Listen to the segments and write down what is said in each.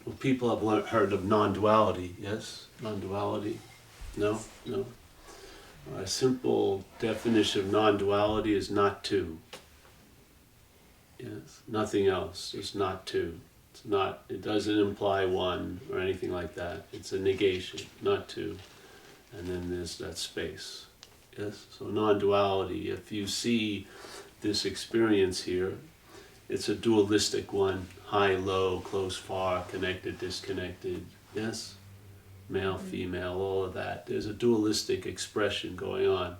Well, people have heard of non-duality, yes? Non-duality? No? No? A simple definition of non-duality is not two. Yes? Nothing else. It's not two. It's not, it doesn't imply one or anything like that. It's a negation, not two. And then there's that space. Yes? So non-duality, if you see this experience here, it's a dualistic one. High, low, close, far, connected, disconnected. Yes? Male, female, all of that. There's a dualistic expression going on.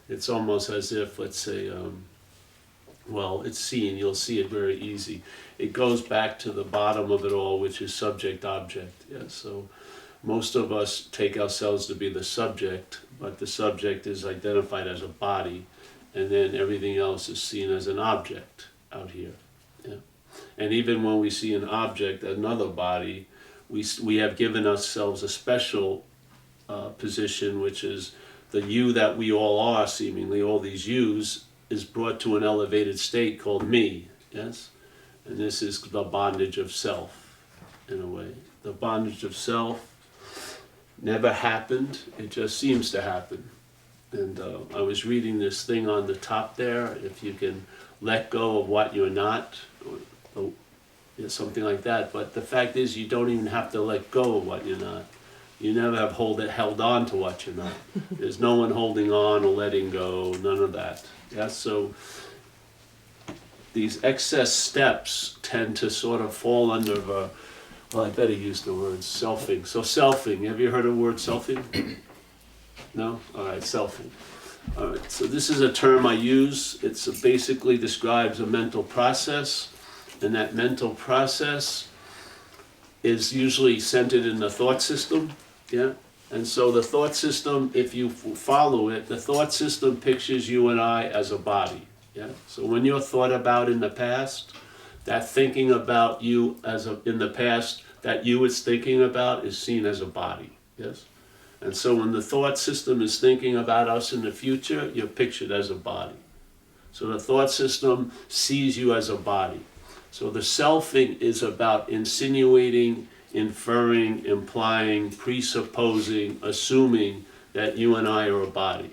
It's almost as if, let's say, well, it's seen, you'll see it very easy. It goes back to the bottom of it all, which is subject-object. Yes? So most of us take ourselves to be the subject, but the subject is identified as a body, and then everything else is seen as an object out here. Yeah? And even when we see an object, another body, we have given ourselves a special position, which is the you that we all are, seemingly, all these yous, is brought to an elevated state called me, yes? And this is the bondage of self, in a way. The bondage of self never happened, it just seems to happen. And I was reading this thing on the top there, if you can let go of what you're not, or something like that. But the fact is, you don't even have to let go of what you're not. You never have held on to what you're not. There's no one holding on or letting go, none of that. Yeah, so these excess steps tend to sort of fall under the, well, I better use the word selfing. So selfing, have you heard of the word selfing? No? All right, selfing. All right, so this is a term I use. It basically describes a mental process, and that mental process is usually centered in the thought system, yeah? And so the thought system, if you follow it, the thought system pictures you and I as a body, yeah? So when you're thought about in the past, that thinking about you in the past, that you is thinking about is seen as a body, yes? And so when the thought system is thinking about us in the future, you're pictured as a body. So the thought system sees you as a body. So the selfing is about insinuating, inferring, implying, presupposing, assuming that you and I are a body.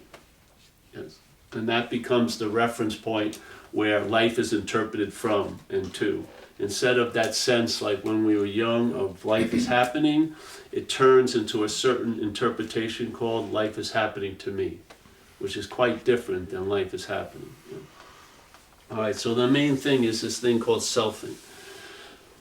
Yes. And that becomes the reference point where life is interpreted from and to. Instead of that sense like when we were young of life is happening, it turns into a certain interpretation called life is happening to me, which is quite different than life is happening. All right, so the main thing is this thing called selfing.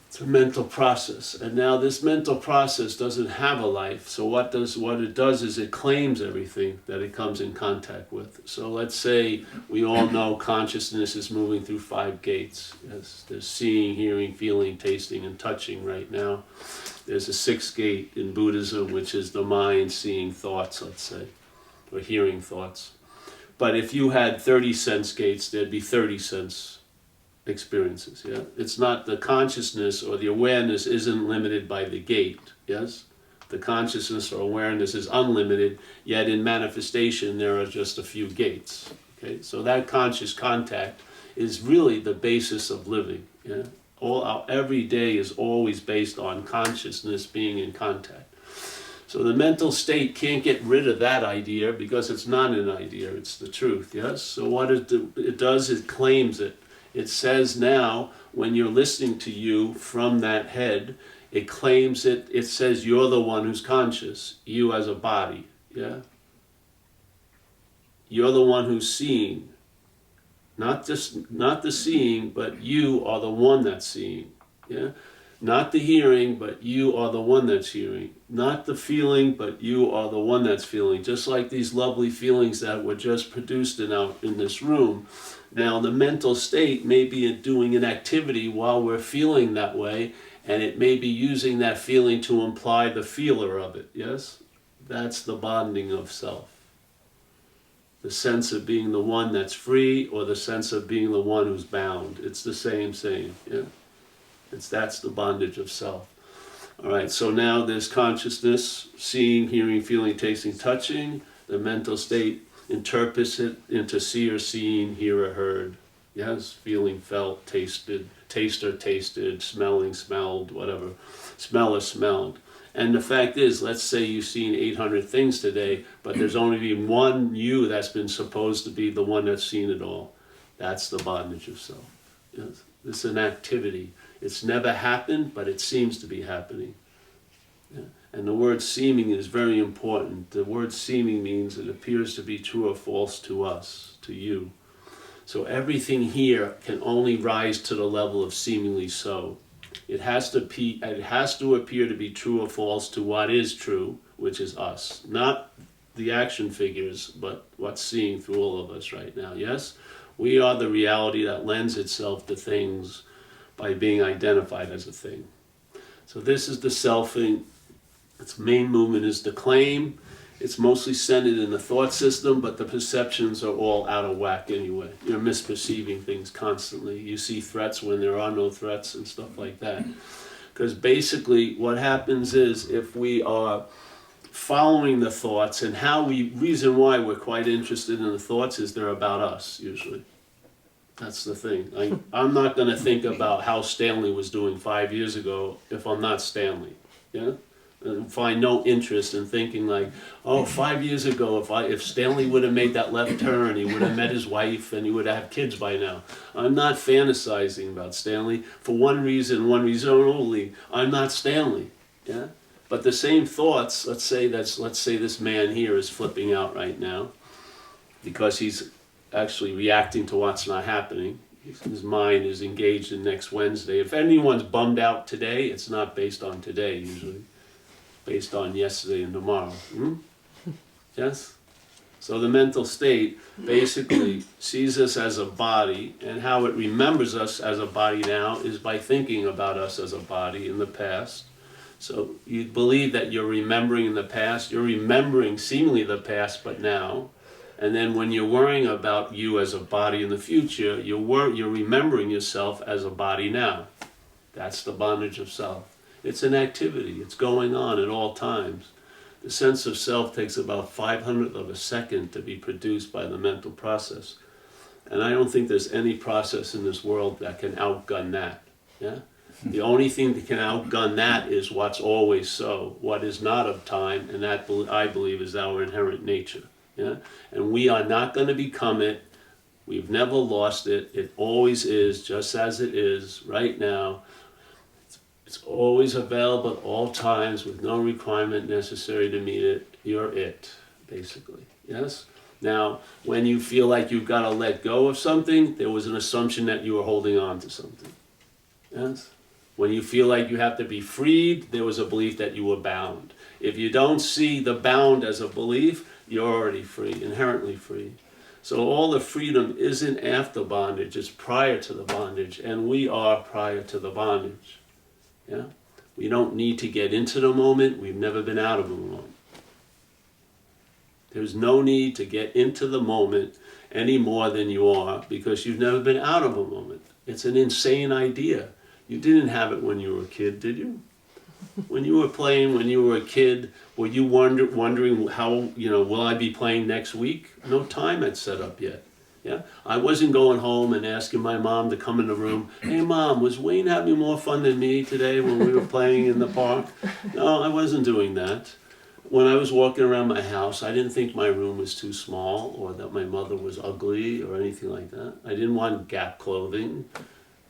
It's a mental process, and now this mental process doesn't have a life, so what it does is it claims everything that it comes in contact with. So let's say we all know consciousness is moving through 5 gates. Yes, there's seeing, hearing, feeling, tasting, and touching right now. There's a 6th gate in Buddhism, which is the mind seeing thoughts, let's say, or hearing thoughts. But if you had 30 sense gates, there'd be 30 sense experiences, yeah? It's not the consciousness or the awareness isn't limited by the gate, yes? The consciousness or awareness is unlimited, yet in manifestation there are just a few gates, okay? So that conscious contact is really the basis of living, yeah? Every day is always based on consciousness being in contact. So the mental state can't get rid of that idea because it's not an idea, it's the truth, yes? So what it does, it claims it. It says now, when you're listening to you from that head, it claims it, it says you're the one who's conscious, you as a body, yeah? You're the one who's seeing. Not the seeing, but you are the one that's seeing, yeah? Not the hearing, but you are the one that's hearing. Not the feeling, but you are the one that's feeling. Just like these lovely feelings that were just produced in this room. Now the mental state may be doing an activity while we're feeling that way, and it may be using that feeling to imply the feeler of it, yes? That's the bonding of self. The sense of being the one that's free, or the sense of being the one who's bound. It's the same, yeah? That's the bondage of self. All right, so now there's consciousness, seeing, hearing, feeling, tasting, touching. The mental state interprets it into see or seen, hear or heard. Yes, feeling, felt, tasted, taster tasted, smelling smelled, whatever, smeller smelled. And the fact is, let's say you've seen 800 things today, but there's only been one you that's been supposed to be the one that's seen it all. That's the bondage of self. Yes. It's an activity. It's never happened, but it seems to be happening. Yeah. And the word seeming is very important. The word seeming means it appears to be true or false to us, to you. So everything here can only rise to the level of seemingly so. It has to appear to be true or false to what is true, which is us. Not the action figures, but what's seeing through all of us right now. Yes? We are the reality that lends itself to things by being identified as a thing. So this is the selfing. Its main movement is the claim. It's mostly centered in the thought system, but the perceptions are all out of whack anyway. You're misperceiving things constantly. You see threats when there are no threats and stuff like that. Because basically what happens is if we are following the thoughts, and reason why we're quite interested in the thoughts is they're about us, usually. That's the thing. I'm not going to think about how Stanley was doing 5 years ago if I'm not Stanley. Yeah? Find no interest in thinking like, oh, 5 years ago, if Stanley would have made that left turn, he would have met his wife and he would have kids by now. I'm not fantasizing about Stanley for one reason only. I'm not Stanley. Yeah. But the same thoughts. Let's say this man here is flipping out right now because he's actually reacting to what's not happening. His mind is engaged in next Wednesday. If anyone's bummed out today, it's not based on today usually. Based on yesterday and tomorrow. Yes? So the mental state basically sees us as a body, and how it remembers us as a body now is by thinking about us as a body in the past. So you believe that you're remembering in the past, you're remembering seemingly the past, but now. And then when you're worrying about you as a body in the future, you're remembering yourself as a body now. That's the bondage of self. It's an activity. It's going on at all times. The sense of self takes about 500th of a second to be produced by the mental process. And I don't think there's any process in this world that can outgun that. Yeah? The only thing that can outgun that is what's always so, what is not of time, and that, I believe, is our inherent nature. Yeah? And we are not going to become it. We've never lost it. It always is, just as it is right now. It's always available at all times with no requirement necessary to meet it. You're it, basically. Yes? Now, when you feel like you've got to let go of something, there was an assumption that you were holding on to something. Yes? When you feel like you have to be freed, there was a belief that you were bound. If you don't see the bound as a belief, you're already free, inherently free. So all the freedom isn't after bondage, it's prior to the bondage, and we are prior to the bondage. Yeah? We don't need to get into the moment. We've never been out of the moment. There's no need to get into the moment any more than you are because you've never been out of a moment. It's an insane idea. You didn't have it when you were a kid, did you? When you were playing, when you were a kid, were you wondering how, will I be playing next week? No time had set up yet. Yeah, I wasn't going home and asking my mom to come in the room. Hey, Mom, was Wayne having more fun than me today when we were playing in the park? No, I wasn't doing that. When I was walking around my house, I didn't think my room was too small or that my mother was ugly or anything like that. I didn't want Gap clothing.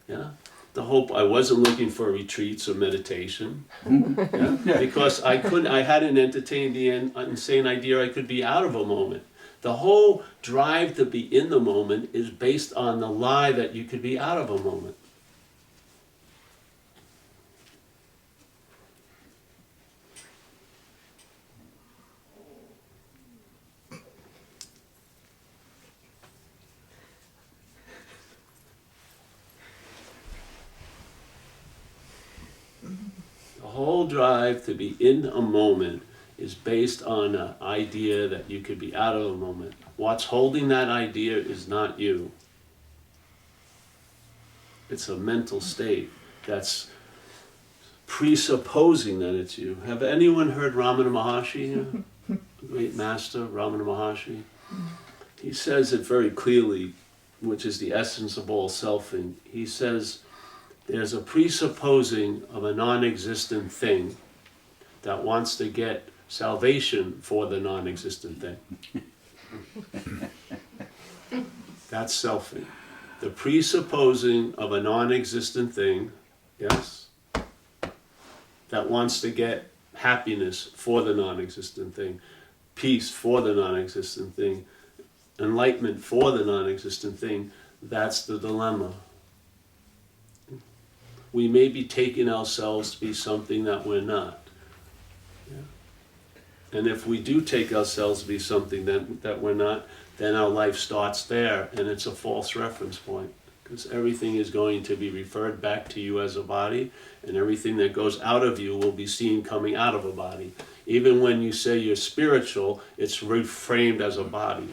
Yeah, I wasn't looking for retreats or meditation. Yeah? Because I hadn't entertained the insane idea I could be out of a moment. The whole drive to be in the moment is based on the lie that you could be out of a moment. The whole drive to be in a moment is based on an idea that you could be out of a moment. What's holding that idea is not you. It's a mental state that's presupposing that it's you. Have anyone heard Ramana Maharshi here? Great master, Ramana Maharshi. He says it very clearly, which is the essence of all selfing. He says, There's a presupposing of a non-existent thing that wants to get salvation for the non-existent thing. That's selfing. The presupposing of a non-existent thing, yes, that wants to get happiness for the non-existent thing, peace for the non-existent thing, enlightenment for the non-existent thing. That's the dilemma. We may be taking ourselves to be something that we're not. Yeah. And if we do take ourselves to be something that we're not, then our life starts there, and it's a false reference point. Because everything is going to be referred back to you as a body, and everything that goes out of you will be seen coming out of a body. Even when you say you're spiritual, it's reframed as a body.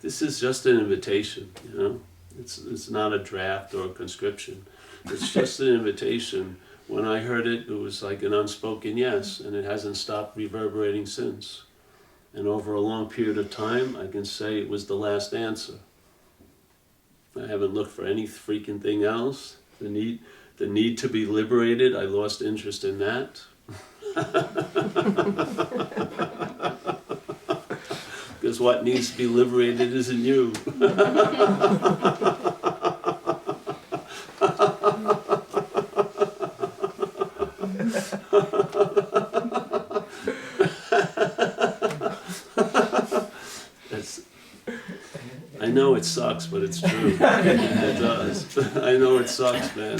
This is just an invitation, you know. It's not a draft or a conscription. It's just an invitation. When I heard it, it was like an unspoken yes, and it hasn't stopped reverberating since. And over a long period of time, I can say it was the last answer. I haven't looked for any freaking thing else. The need to be liberated, I lost interest in that. Because what needs to be liberated isn't you. I know it sucks, but it's true. It does. I know it sucks, man.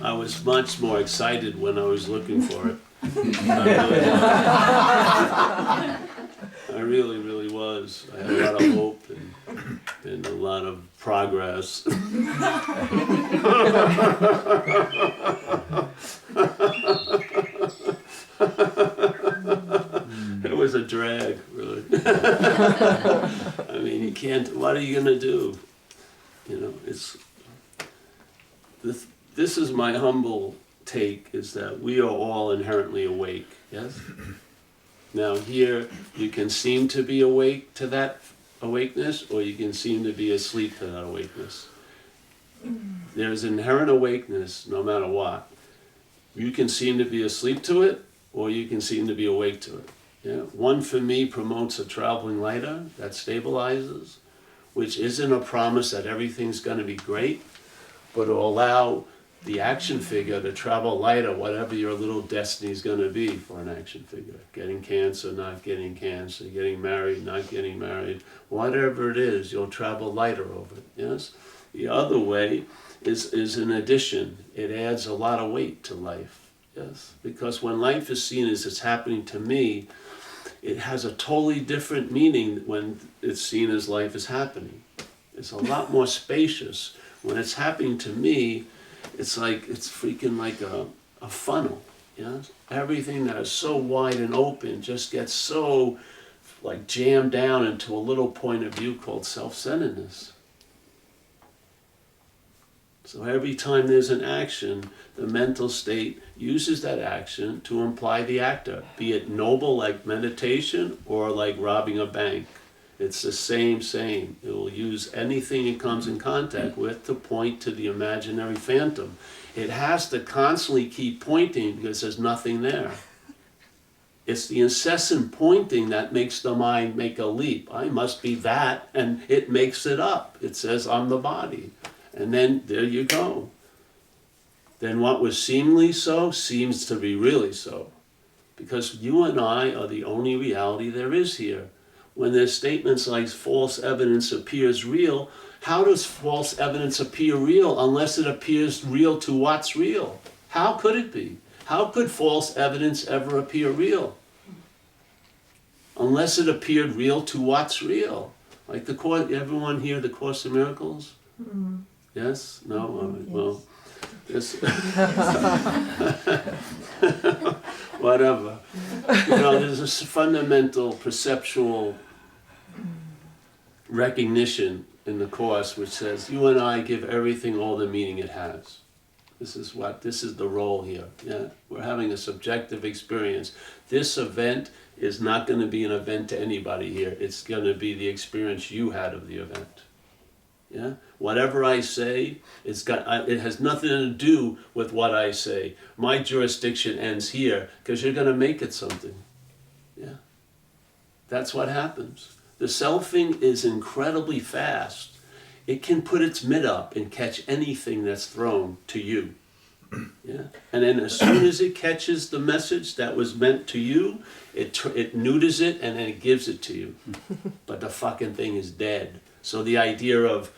I was much more excited when I was looking for it. I really, really was. I had a lot of hope and a lot of progress. It was a drag, really. I mean, you can't, what are you going to do? You know, it's, this is my humble take, is that we are all inherently awake, yes? Now here, you can seem to be awake to that awakeness, or you can seem to be asleep to that awakeness. There's inherent awakeness no matter what. You can seem to be asleep to it, or you can seem to be awake to it. Yeah? One for me promotes a traveling lighter that stabilizes, which isn't a promise that everything's going to be great, but will allow the action figure to travel lighter, whatever your little destiny is going to be for an action figure. Getting cancer, not getting cancer, getting married, not getting married, whatever it is, you'll travel lighter over it, yes? The other way is an addition. It adds a lot of weight to life, yes? Because when life is seen as it's happening to me, it has a totally different meaning when it's seen as life is happening. It's a lot more spacious. When it's happening to me, it's like, it's freaking like a funnel, yeah? Everything that is so wide and open just gets so like jammed down into a little point of view called self-centeredness. So every time there's an action, the mental state uses that action to imply the actor, be it noble like meditation or like robbing a bank. It's the same. It will use anything it comes in contact with to point to the imaginary phantom. It has to constantly keep pointing because there's nothing there. It's the incessant pointing that makes the mind make a leap. I must be that, and it makes it up. It says, I'm the body. And then there you go. Then what was seemingly so seems to be really so. Because you and I are the only reality there is here. When there's statements like false evidence appears real, how does false evidence appear real unless it appears real to what's real? How could it be? How could false evidence ever appear real? Unless it appeared real to what's real. Like the Course, everyone hear the Course in Miracles? Mm-hmm. Yes? No? All right. Well, this whatever. You know, there's a fundamental perceptual recognition in the Course which says, you and I give everything all the meaning it has. This is the role here. Yeah, we're having a subjective experience. This event is not going to be an event to anybody here. It's going to be the experience you had of the event. Yeah, whatever I say, it has nothing to do with what I say. My jurisdiction ends here because you're going to make it something. Yeah, that's what happens. The selfing is incredibly fast. It can put its mitt up and catch anything that's thrown to you. Yeah, and then as soon as it catches the message that was meant to you, it neuters it and then it gives it to you. But the fucking thing is dead. So the idea of,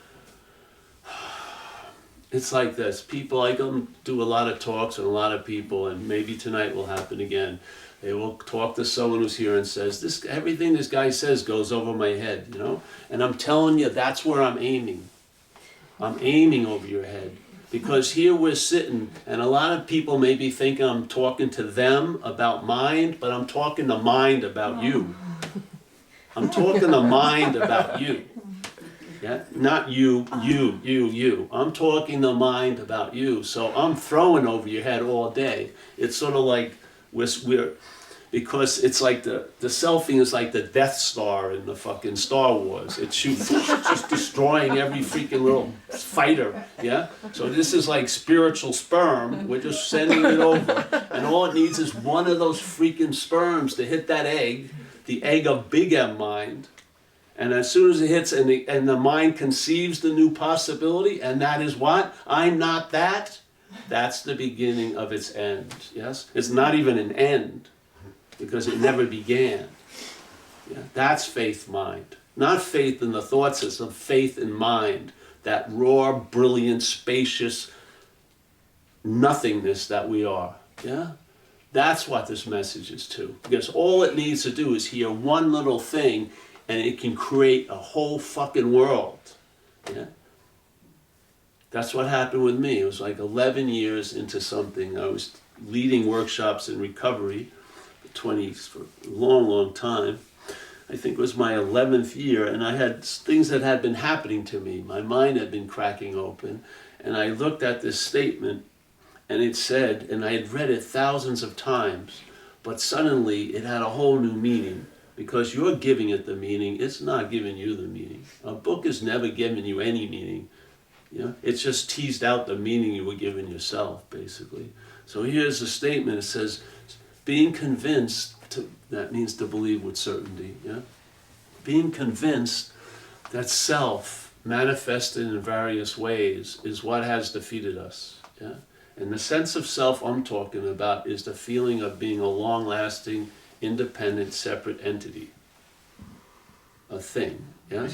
it's like this. People, I go do a lot of talks with a lot of people, and maybe tonight will happen again. They will talk to someone who's here and says, everything this guy says goes over my head, you know? And I'm telling you, that's where I'm aiming. I'm aiming over your head. Because here we're sitting, and a lot of people maybe think I'm talking to them about mind, but I'm talking to mind about you. I'm talking to mind about you. Yeah? Not you. I'm talking to mind about you. So I'm throwing over your head all day. It's sort of like we're because it's like the selfing is like the Death Star in the fucking Star Wars. It shoots, just destroying every freaking little fighter, yeah? So this is like spiritual sperm. We're just sending it over. And all it needs is one of those freaking sperms to hit that egg, the egg of Big M mind. And as soon as it hits and the mind conceives the new possibility, and that is what? I'm not that. That's the beginning of its end, yes? It's not even an end, because it never began. Yeah? That's faith mind. Not faith in the thought system, faith in mind. That raw, brilliant, spacious nothingness that we are. Yeah? That's what this message is to. Because all it needs to do is hear one little thing, and it can create a whole fucking world. Yeah? That's what happened with me. It was like 11 years into something. I was leading workshops in recovery for a long time. I think it was my 11th year, and I had things that had been happening to me. My mind had been cracking open, and I looked at this statement, and it said, and I had read it thousands of times, but suddenly it had a whole new meaning. Because you're giving it the meaning, it's not giving you the meaning. A book has never given you any meaning. You know? It's just teased out the meaning you were giving yourself, basically. So here's a statement. It says, being convinced, that means to believe with certainty. Yeah? Being convinced that self, manifested in various ways, is what has defeated us. Yeah? And the sense of self I'm talking about is the feeling of being a long-lasting, independent, separate entity, a thing, yeah?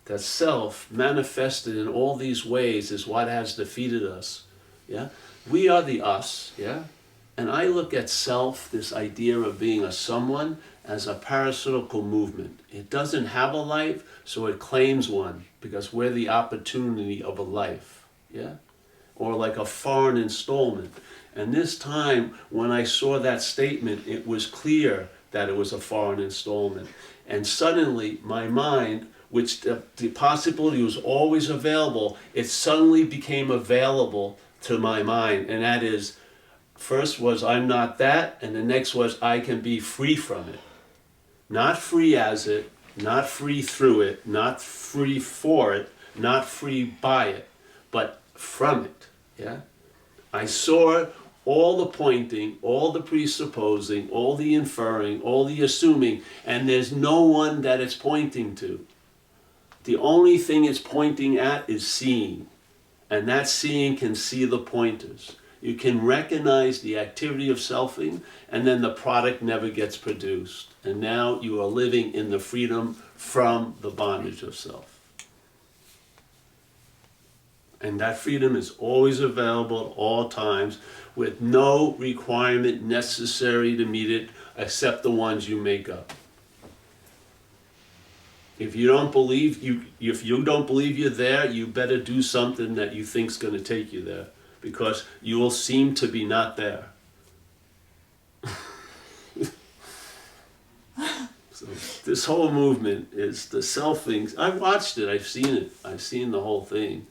That self, manifested in all these ways, is what has defeated us, yeah? We are the us, yeah? And I look at self, this idea of being a someone, as a parasitical movement. It doesn't have a life, so it claims one, because we're the opportunity of a life, yeah? Or like a foreign installment. And this time, when I saw that statement, it was clear that it was a foreign installment. And suddenly, my mind, which the possibility was always available, it suddenly became available to my mind. And that is, first was, I'm not that, and the next was, I can be free from it. Not free as it, not free through it, not free for it, not free by it, but from it, yeah? I saw all the pointing, all the presupposing, all the inferring, all the assuming, and there's no one that it's pointing to. The only thing it's pointing at is seeing, and that seeing can see the pointers. You can recognize the activity of selfing, and then the product never gets produced. And now you are living in the freedom from the bondage of self. And that freedom is always available at all times, with no requirement necessary to meet it except the ones you make up. If you don't believe you're there, you better do something that you think's going to take you there, because you will seem to be not there. So this whole movement is the selfing. I've watched it. I've seen it. I've seen the whole thing.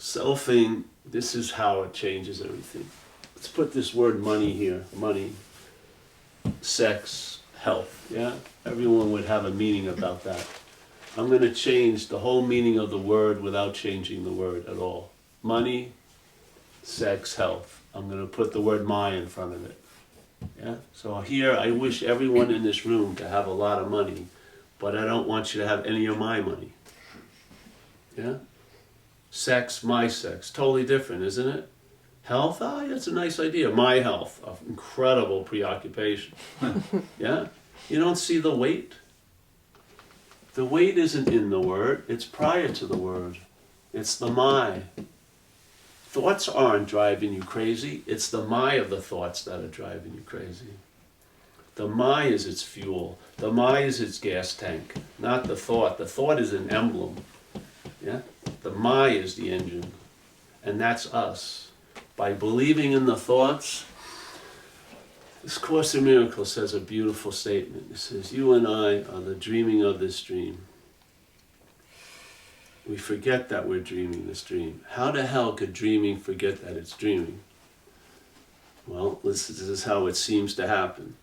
Selfing, this is how it changes everything. Let's put this word money here. Money, sex, health, yeah? Everyone would have a meaning about that. I'm going to change the whole meaning of the word without changing the word at all. Money, sex, health. I'm going to put the word my in front of it. Yeah? So here, I wish everyone in this room to have a lot of money, but I don't want you to have any of my money. Yeah? Sex, my sex. Totally different, isn't it? Health, that's a nice idea. My health, an incredible preoccupation. Yeah? You don't see the weight? The weight isn't in the word, it's prior to the word. It's the my. Thoughts aren't driving you crazy, it's the my of the thoughts that are driving you crazy. The my is its fuel. The my is its gas tank, not the thought. The thought is an emblem. Yeah? The my is the engine. And that's us. By believing in the thoughts, this Course in Miracles says a beautiful statement. It says, you and I are the dreaming of this dream. We forget that we're dreaming this dream. How the hell could dreaming forget that it's dreaming? Well, this is how it seems to happen.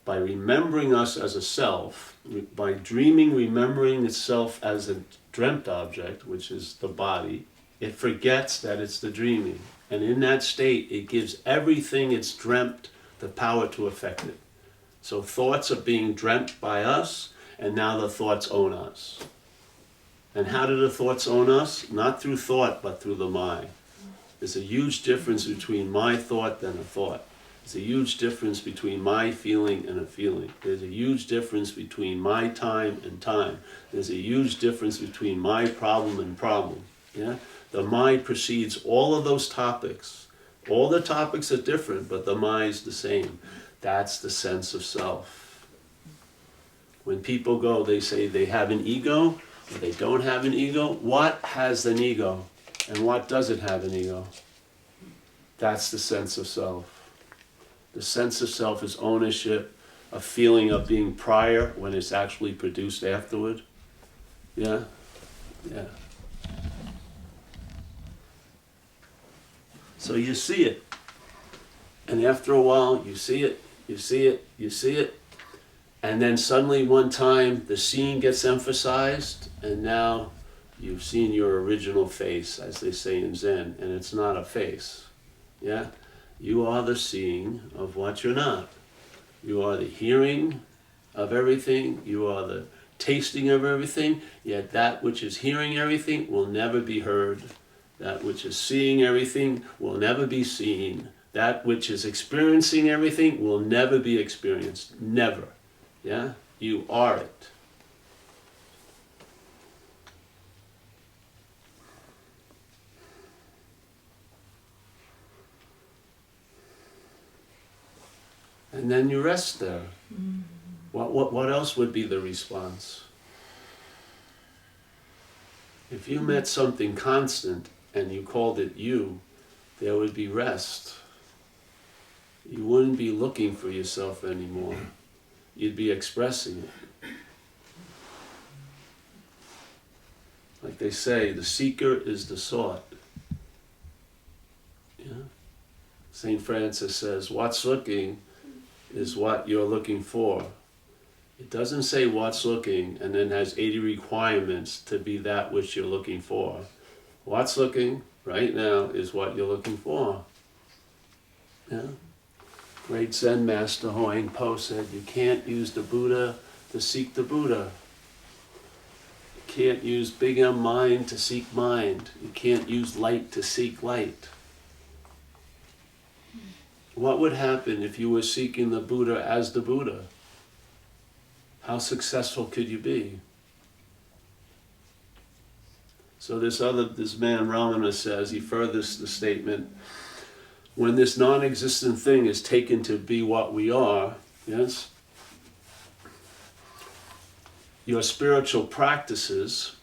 By remembering us as a self, by dreaming, remembering itself as a dreamt object, which is the body, it forgets that it's the dreaming. And in that state, it gives everything it's dreamt the power to affect it. So thoughts are being dreamt by us, and now the thoughts own us. And how do the thoughts own us? Not through thought, but through the mind. There's a huge difference between my thought and a thought. There's a huge difference between my feeling and a feeling. There's a huge difference between my time and time. There's a huge difference between my problem and problem. Yeah? The mind precedes all of those topics. All the topics are different, but the mind's the same. That's the sense of self. When people go, they say they have an ego, or they don't have an ego. What has an ego? And what doesn't have an ego? That's the sense of self. The sense of self is ownership, a feeling of being prior when it's actually produced afterward. Yeah? Yeah. So you see it. And after a while, you see it, you see it, you see it. And then suddenly one time, the seeing gets emphasized, and now you've seen your original face, as they say in Zen, and it's not a face. Yeah? You are the seeing of what you're not. You are the hearing of everything. You are the tasting of everything. Yet that which is hearing everything will never be heard. That which is seeing everything will never be seen. That which is experiencing everything will never be experienced. Never. Yeah? You are it. And then you rest there. What else would be the response? If you met something constant and you called it you, there would be rest. You wouldn't be looking for yourself anymore. You'd be expressing it. Like they say, the seeker is the sought. Yeah? St. Francis says, what's looking is what you're looking for. It doesn't say what's looking and then has 80 requirements to be that which you're looking for. What's looking right now is what you're looking for. Yeah? Great Zen master Hoang Po said, you can't use the Buddha to seek the Buddha. You can't use big M mind to seek mind. You can't use light to seek light. What would happen if you were seeking the Buddha as the Buddha? How successful could you be? So this man Ramana says, he furthers the statement, when this non-existent thing is taken to be what we are, yes, your spiritual practices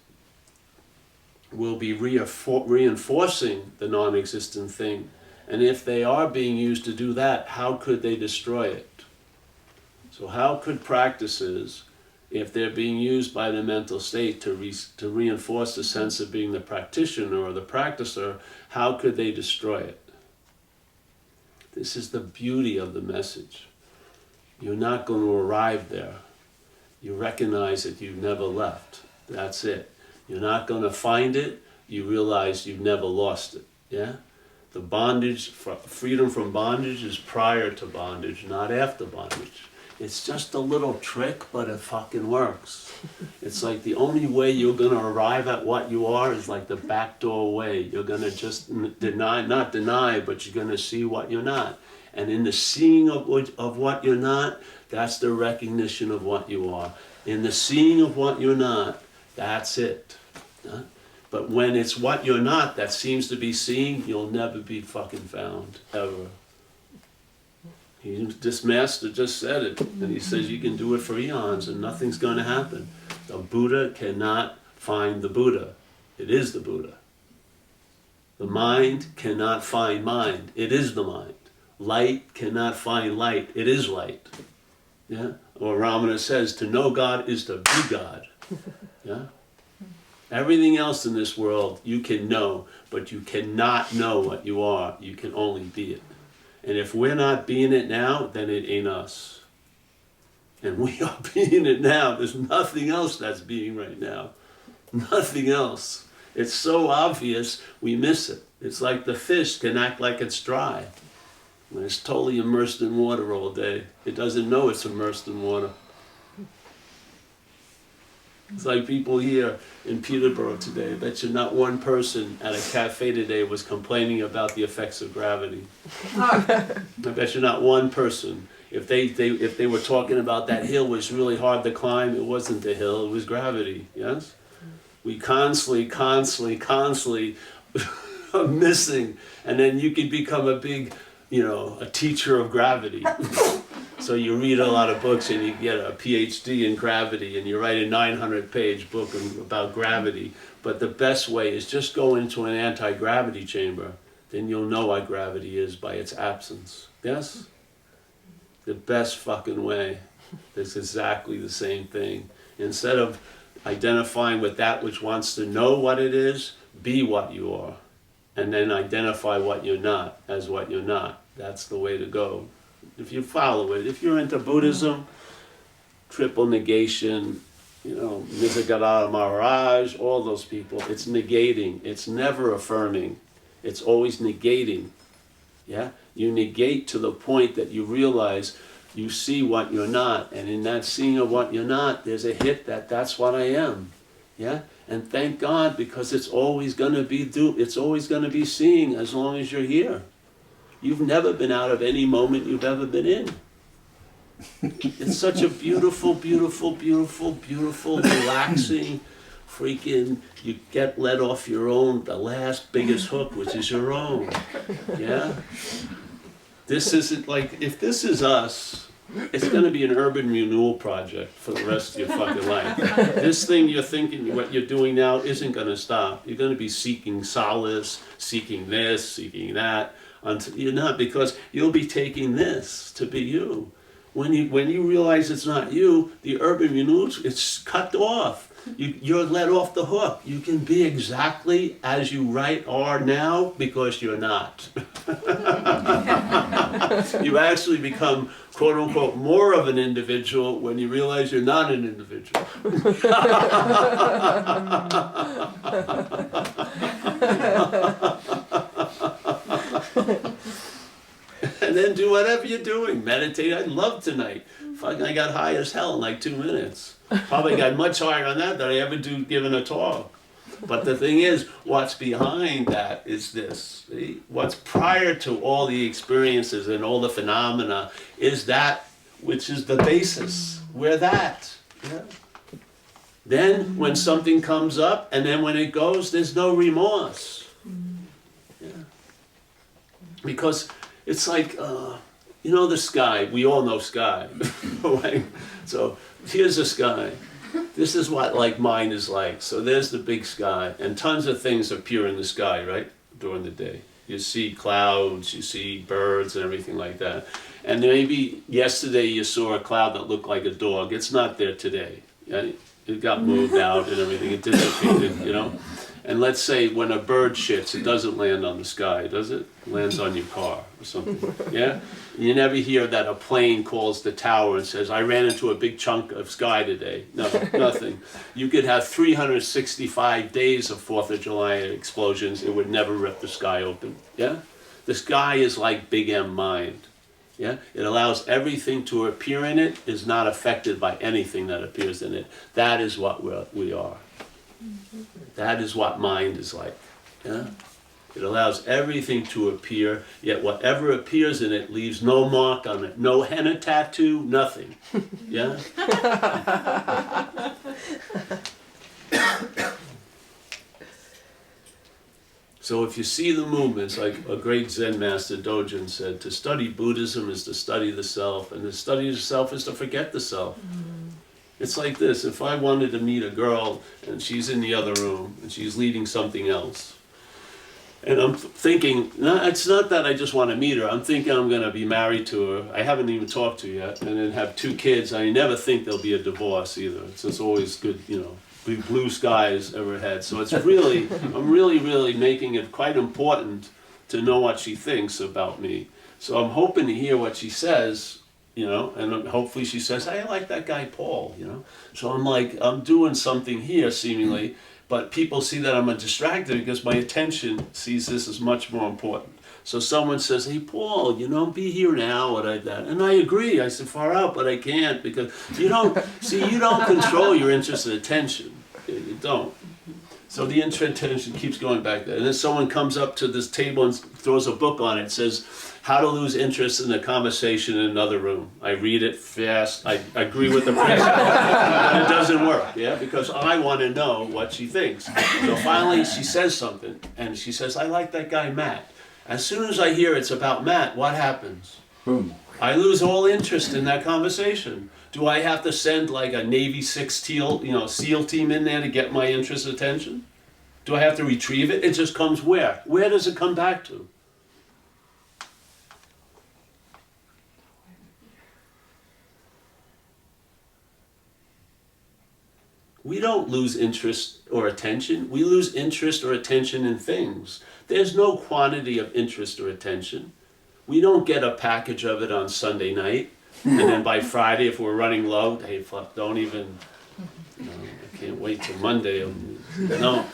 will be reinforcing the non-existent thing. And if they are being used to do that, how could they destroy it? So how could practices, if they're being used by the mental state to reinforce the sense of being the practitioner or the practicer, how could they destroy it? This is the beauty of the message. You're not going to arrive there. You recognize that you've never left. That's it. You're not going to find it. You realize you've never lost it. Yeah? The bondage, freedom from bondage is prior to bondage, not after bondage. It's just a little trick, but it fucking works. It's like the only way you're going to arrive at what you are is like the backdoor way. You're going to just not deny, but you're going to see what you're not. And in the seeing of what you're not, that's the recognition of what you are. In the seeing of what you're not, that's it. Huh? But when it's what you're not that seems to be seen, you'll never be fucking found, ever. This master just said it, and he says you can do it for eons and nothing's going to happen. The Buddha cannot find the Buddha. It is the Buddha. The mind cannot find mind. It is the mind. Light cannot find light. It is light. Yeah? Or Ramana says, to know God is to be God. Yeah? Everything else in this world you can know, but you cannot know what you are. You can only be it. And if we're not being it now, then it ain't us. And we are being it now. There's nothing else that's being right now. Nothing else. It's so obvious, we miss it. It's like the fish can act like it's dry. When it's totally immersed in water all day. It doesn't know it's immersed in water. It's like people here in Peterborough today. I bet you not one person at a cafe today was complaining about the effects of gravity. I bet you not one person. If they were talking about that hill was really hard to climb, it wasn't the hill, it was gravity, yes? We constantly are missing, and then you could become a big, a teacher of gravity. So you read a lot of books and you get a PhD in gravity and you write a 900-page book about gravity. But the best way is just go into an anti-gravity chamber. Then you'll know what gravity is by its absence. Yes? The best fucking way. It's exactly the same thing. Instead of identifying with that which wants to know what it is, be what you are. And then identify what you're not as what you're not. That's the way to go. If you follow it, if you're into Buddhism, triple negation, Nisargadatta Maharaj, all those people, it's negating. It's never affirming. It's always negating. Yeah? You negate to the point that you realize you see what you're not. And in that seeing of what you're not, there's a hit that's what I am. Yeah? And thank God, because it's always going to be seeing as long as you're here. You've never been out of any moment you've ever been in. It's such a beautiful, beautiful, beautiful, beautiful, relaxing, freaking, you get let off the last biggest hook, which is your own. Yeah? This isn't like, if this is us, it's going to be an urban renewal project for the rest of your fucking life. This thing you're thinking, what you're doing now isn't going to stop. You're going to be seeking solace, seeking this, seeking that. Until you're not, because you'll be taking this to be you. When you realize it's not you, the urban renewal, it's cut off. You're let off the hook. You can be exactly as you are now because you're not. You actually become, quote unquote, more of an individual when you realize you're not an individual. And then do whatever you're doing. Meditate. I love tonight. Fucking, I got high as hell in like 2 minutes. Probably got much higher on that than I ever do giving a talk. But the thing is, what's behind that is this. See? What's prior to all the experiences and all the phenomena is that which is the basis. We're that. Yeah. Then when something comes up and then when it goes, there's no remorse. Yeah. Because it's like, the sky. We all know sky. Right? So here's the sky. This is what mind is like. So there's the big sky. And tons of things appear in the sky, right? During the day. You see clouds, you see birds and everything like that. And maybe yesterday you saw a cloud that looked like a dog. It's not there today. Yeah, it got moved out and everything. It dissipated, you know. And let's say when a bird shits, it doesn't land on the sky, does it? It lands on your car or something. Yeah? You never hear that a plane calls the tower and says, I ran into a big chunk of sky today. No, nothing. You could have 365 days of 4th of July explosions. It would never rip the sky open. Yeah? The sky is like Big M mind. Yeah? It allows everything to appear in it, is not affected by anything that appears in it. That is what we are. That is what mind is like. Yeah? It allows everything to appear, yet whatever appears in it leaves no mark on it. No henna tattoo, nothing. Yeah? So if you see the movements, like a great Zen master Dogen said, to study Buddhism is to study the self, and to study the self is to forget the self. It's like this: if I wanted to meet a girl and she's in the other room and she's leading something else, and I'm thinking, it's not that I just want to meet her, I'm thinking I'm going to be married to her, I haven't even talked to her yet, and then have 2 kids, I never think there'll be a divorce either. It's always good, you know, blue skies overhead. So it's really, I'm really making it quite important to know what she thinks about me. So I'm hoping to hear what she says, you know, and hopefully she says, hey, I like that guy Paul, you know. So I'm like, I'm doing something here seemingly, but people see that I'm distracted because my attention sees this as much more important. So someone says, hey Paul, you know, be here now, or like that. And I agree, I said, far out, but I can't, because you don't, see, you don't control your interest and attention. You don't. So the attention keeps going back there. And then someone comes up to this table and throws a book on it, says, How to Lose Interest in a Conversation in Another Room. I read it fast, I agree with the principle, but it doesn't work, yeah, because I want to know what she thinks. So finally she says something, and she says, I like that guy Matt. As soon as I hear it's about Matt, what happens? Boom. I lose all interest in that conversation. Do I have to send like a Navy SEAL team in there to get my interest and attention? Do I have to retrieve it? It just comes where? Where does it come back to? We don't lose interest or attention. We lose interest or attention in things. There's no quantity of interest or attention. We don't get a package of it on Sunday night, and then by Friday, if we're running low, hey, fuck, don't even, you know, I can't wait till Monday. No,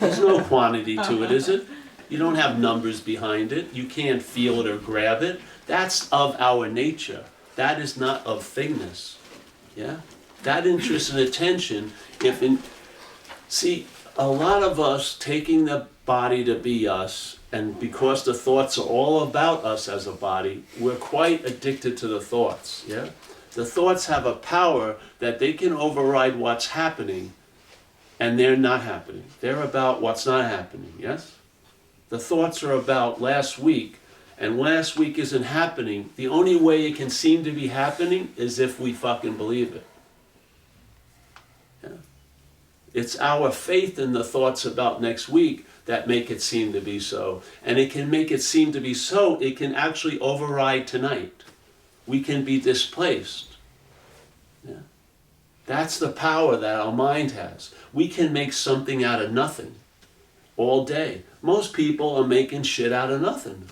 there's no quantity to it, is it? You don't have numbers behind it. You can't feel it or grab it. That's of our nature. That is not of thingness. Yeah? That interest and attention, see, a lot of us taking the body to be us, and because the thoughts are all about us as a body, we're quite addicted to the thoughts, yeah? The thoughts have a power that they can override what's happening, and they're not happening. They're about what's not happening, yes? The thoughts are about last week, and last week isn't happening. The only way it can seem to be happening is if we fucking believe it. Yeah? It's our faith in the thoughts about next week that make it seem to be so. And it can make it seem to be so, it can actually override tonight. We can be displaced. Yeah? That's the power that our mind has. We can make something out of nothing all day. Most people are making shit out of nothing.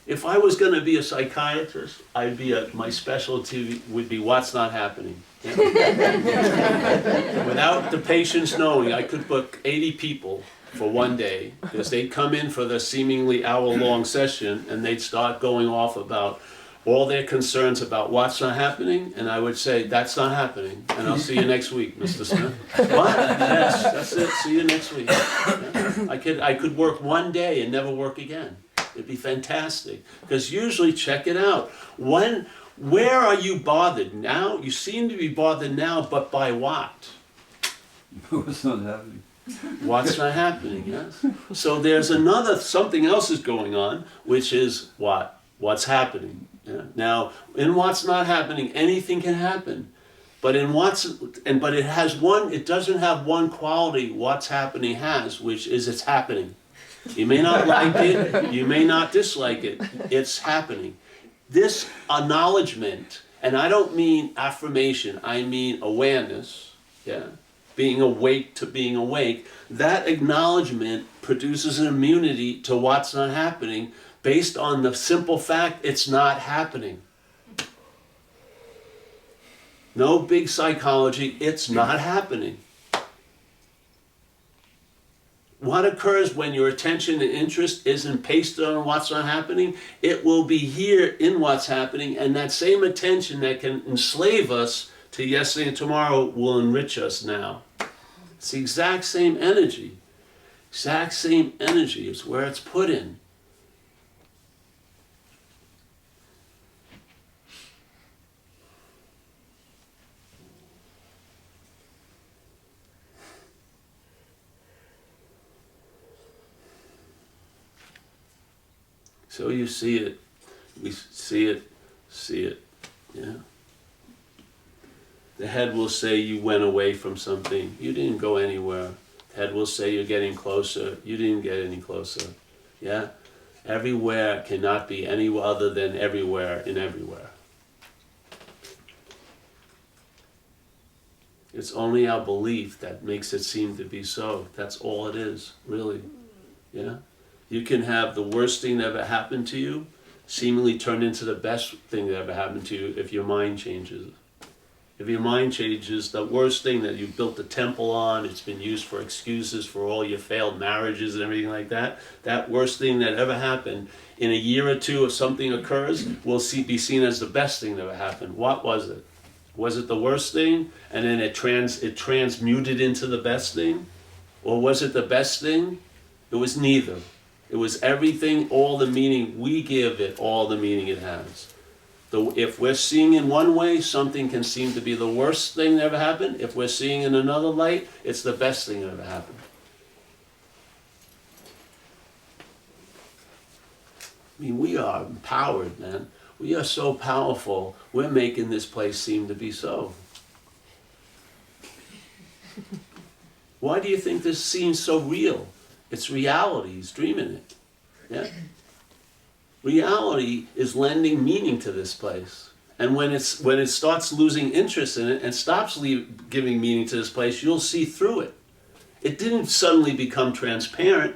If I was going to be a psychiatrist, my specialty would be what's not happening. Yeah? Without the patients knowing, I could book 80 people for one day, because they'd come in for the seemingly hour-long session and they'd start going off about all their concerns about what's not happening, and I would say, that's not happening, and I'll see you next week, Mr. Smith. What? Yes, that's it, see you next week. Yeah? I could work one day and never work again. It'd be fantastic, because usually, check it out, where are you bothered now? You seem to be bothered now, but by what? What's not happening? What's not happening, yes? So there's something else is going on, which is what? What's happening. Yeah? Now, in what's not happening, anything can happen. But it doesn't have one quality what's happening has, which is it's happening. You may not like it, you may not dislike it, it's happening. This acknowledgement, and I don't mean affirmation, I mean awareness, Yeah. Being awake to being awake, that acknowledgement produces an immunity to what's not happening based on the simple fact it's not happening. No big psychology, it's not happening. What occurs when your attention and interest isn't pasted on what's not happening? It will be here in what's happening, and that same attention that can enslave us to yesterday and tomorrow will enrich us now. It's the exact same energy. Exact same energy. It's where it's put in. So you see it. We see it. See it. Yeah. The head will say you went away from something. You didn't go anywhere. The head will say you're getting closer. You didn't get any closer. Yeah? Everywhere cannot be any other than everywhere in everywhere. It's only our belief that makes it seem to be so. That's all it is, really. Yeah? You can have the worst thing that ever happened to you seemingly turn into the best thing that ever happened to you if your mind changes. If your mind changes, the worst thing that you built a temple on, it's been used for excuses for all your failed marriages and everything like that, that worst thing that ever happened, in a year or two if something occurs, will be seen as the best thing that ever happened. What was it? Was it the worst thing and then it transmuted into the best thing? Or was it the best thing? It was neither. It was everything, all the meaning we give it, all the meaning it has. If we're seeing in one way, something can seem to be the worst thing that ever happened. If we're seeing in another light, it's the best thing that ever happened. I mean, we are empowered, man. We are so powerful. We're making this place seem to be so. Why do you think this seems so real? It's reality. He's dreaming it. Yeah? Reality is lending meaning to this place. And when it starts losing interest in it and stops giving meaning to this place, you'll see through it. It didn't suddenly become transparent.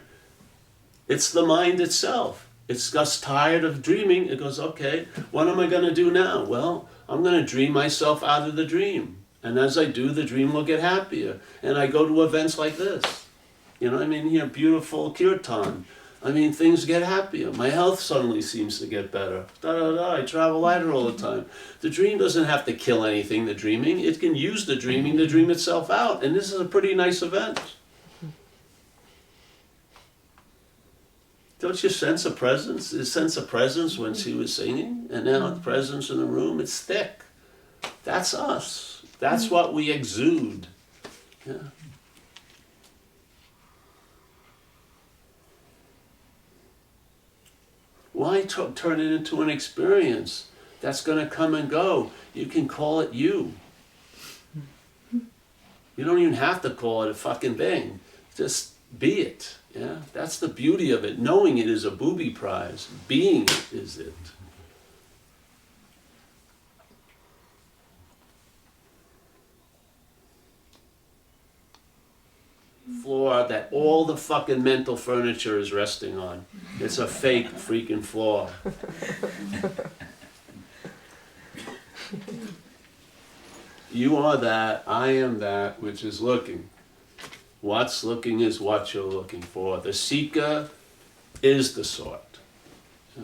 It's the mind itself. It's just tired of dreaming. It goes, okay, what am I going to do now? Well, I'm going to dream myself out of the dream. And as I do, the dream will get happier. And I go to events like this. You know what I mean? Here, beautiful kirtan. I mean, things get happier. My health suddenly seems to get better. I travel lighter all the time. The dream doesn't have to kill anything, the dreaming. It can use the dreaming to dream itself out. And this is a pretty nice event. Don't you sense a presence? You sense a presence when she was singing? And now the presence in the room, it's thick. That's us. That's what we exude. Yeah. Why turn it into an experience that's going to come and go? You can call it you. You don't even have to call it a fucking thing. Just be it. Yeah, that's the beauty of it. Knowing it is a booby prize. Being it is it. Floor that all the fucking mental furniture is resting on. It's a fake freaking floor. You are that, I am that which is looking. What's looking is what you're looking for. The seeker is the sought. Yeah.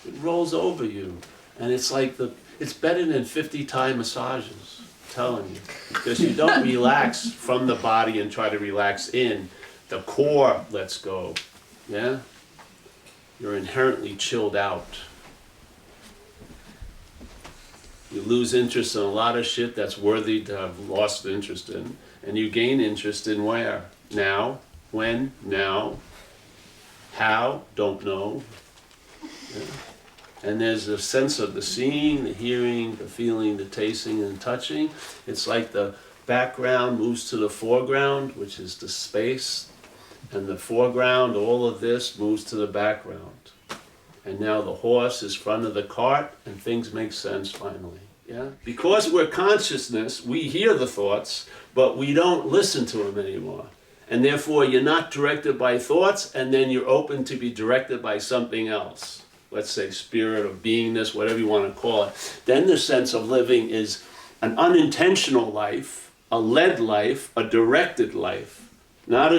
It rolls over you. And it's like it's better than 50 Thai massages. Telling you, because you don't relax from the body and try to relax in. The core lets go. Yeah? You're inherently chilled out. You lose interest in a lot of shit that's worthy to have lost interest in. And you gain interest in where? Now. When? Now. How? Don't know. Yeah. And there's a sense of the seeing, the hearing, the feeling, the tasting, and touching. It's like the background moves to the foreground, which is the space. And the foreground, all of this, moves to the background. And now the horse is front of the cart, and things make sense finally. Yeah? Because we're consciousness, we hear the thoughts, but we don't listen to them anymore. And therefore, you're not directed by thoughts, and then you're open to be directed by something else. Let's say spirit or beingness, whatever you want to call it. Then the sense of living is an unintentional life, a led life, a directed life. Not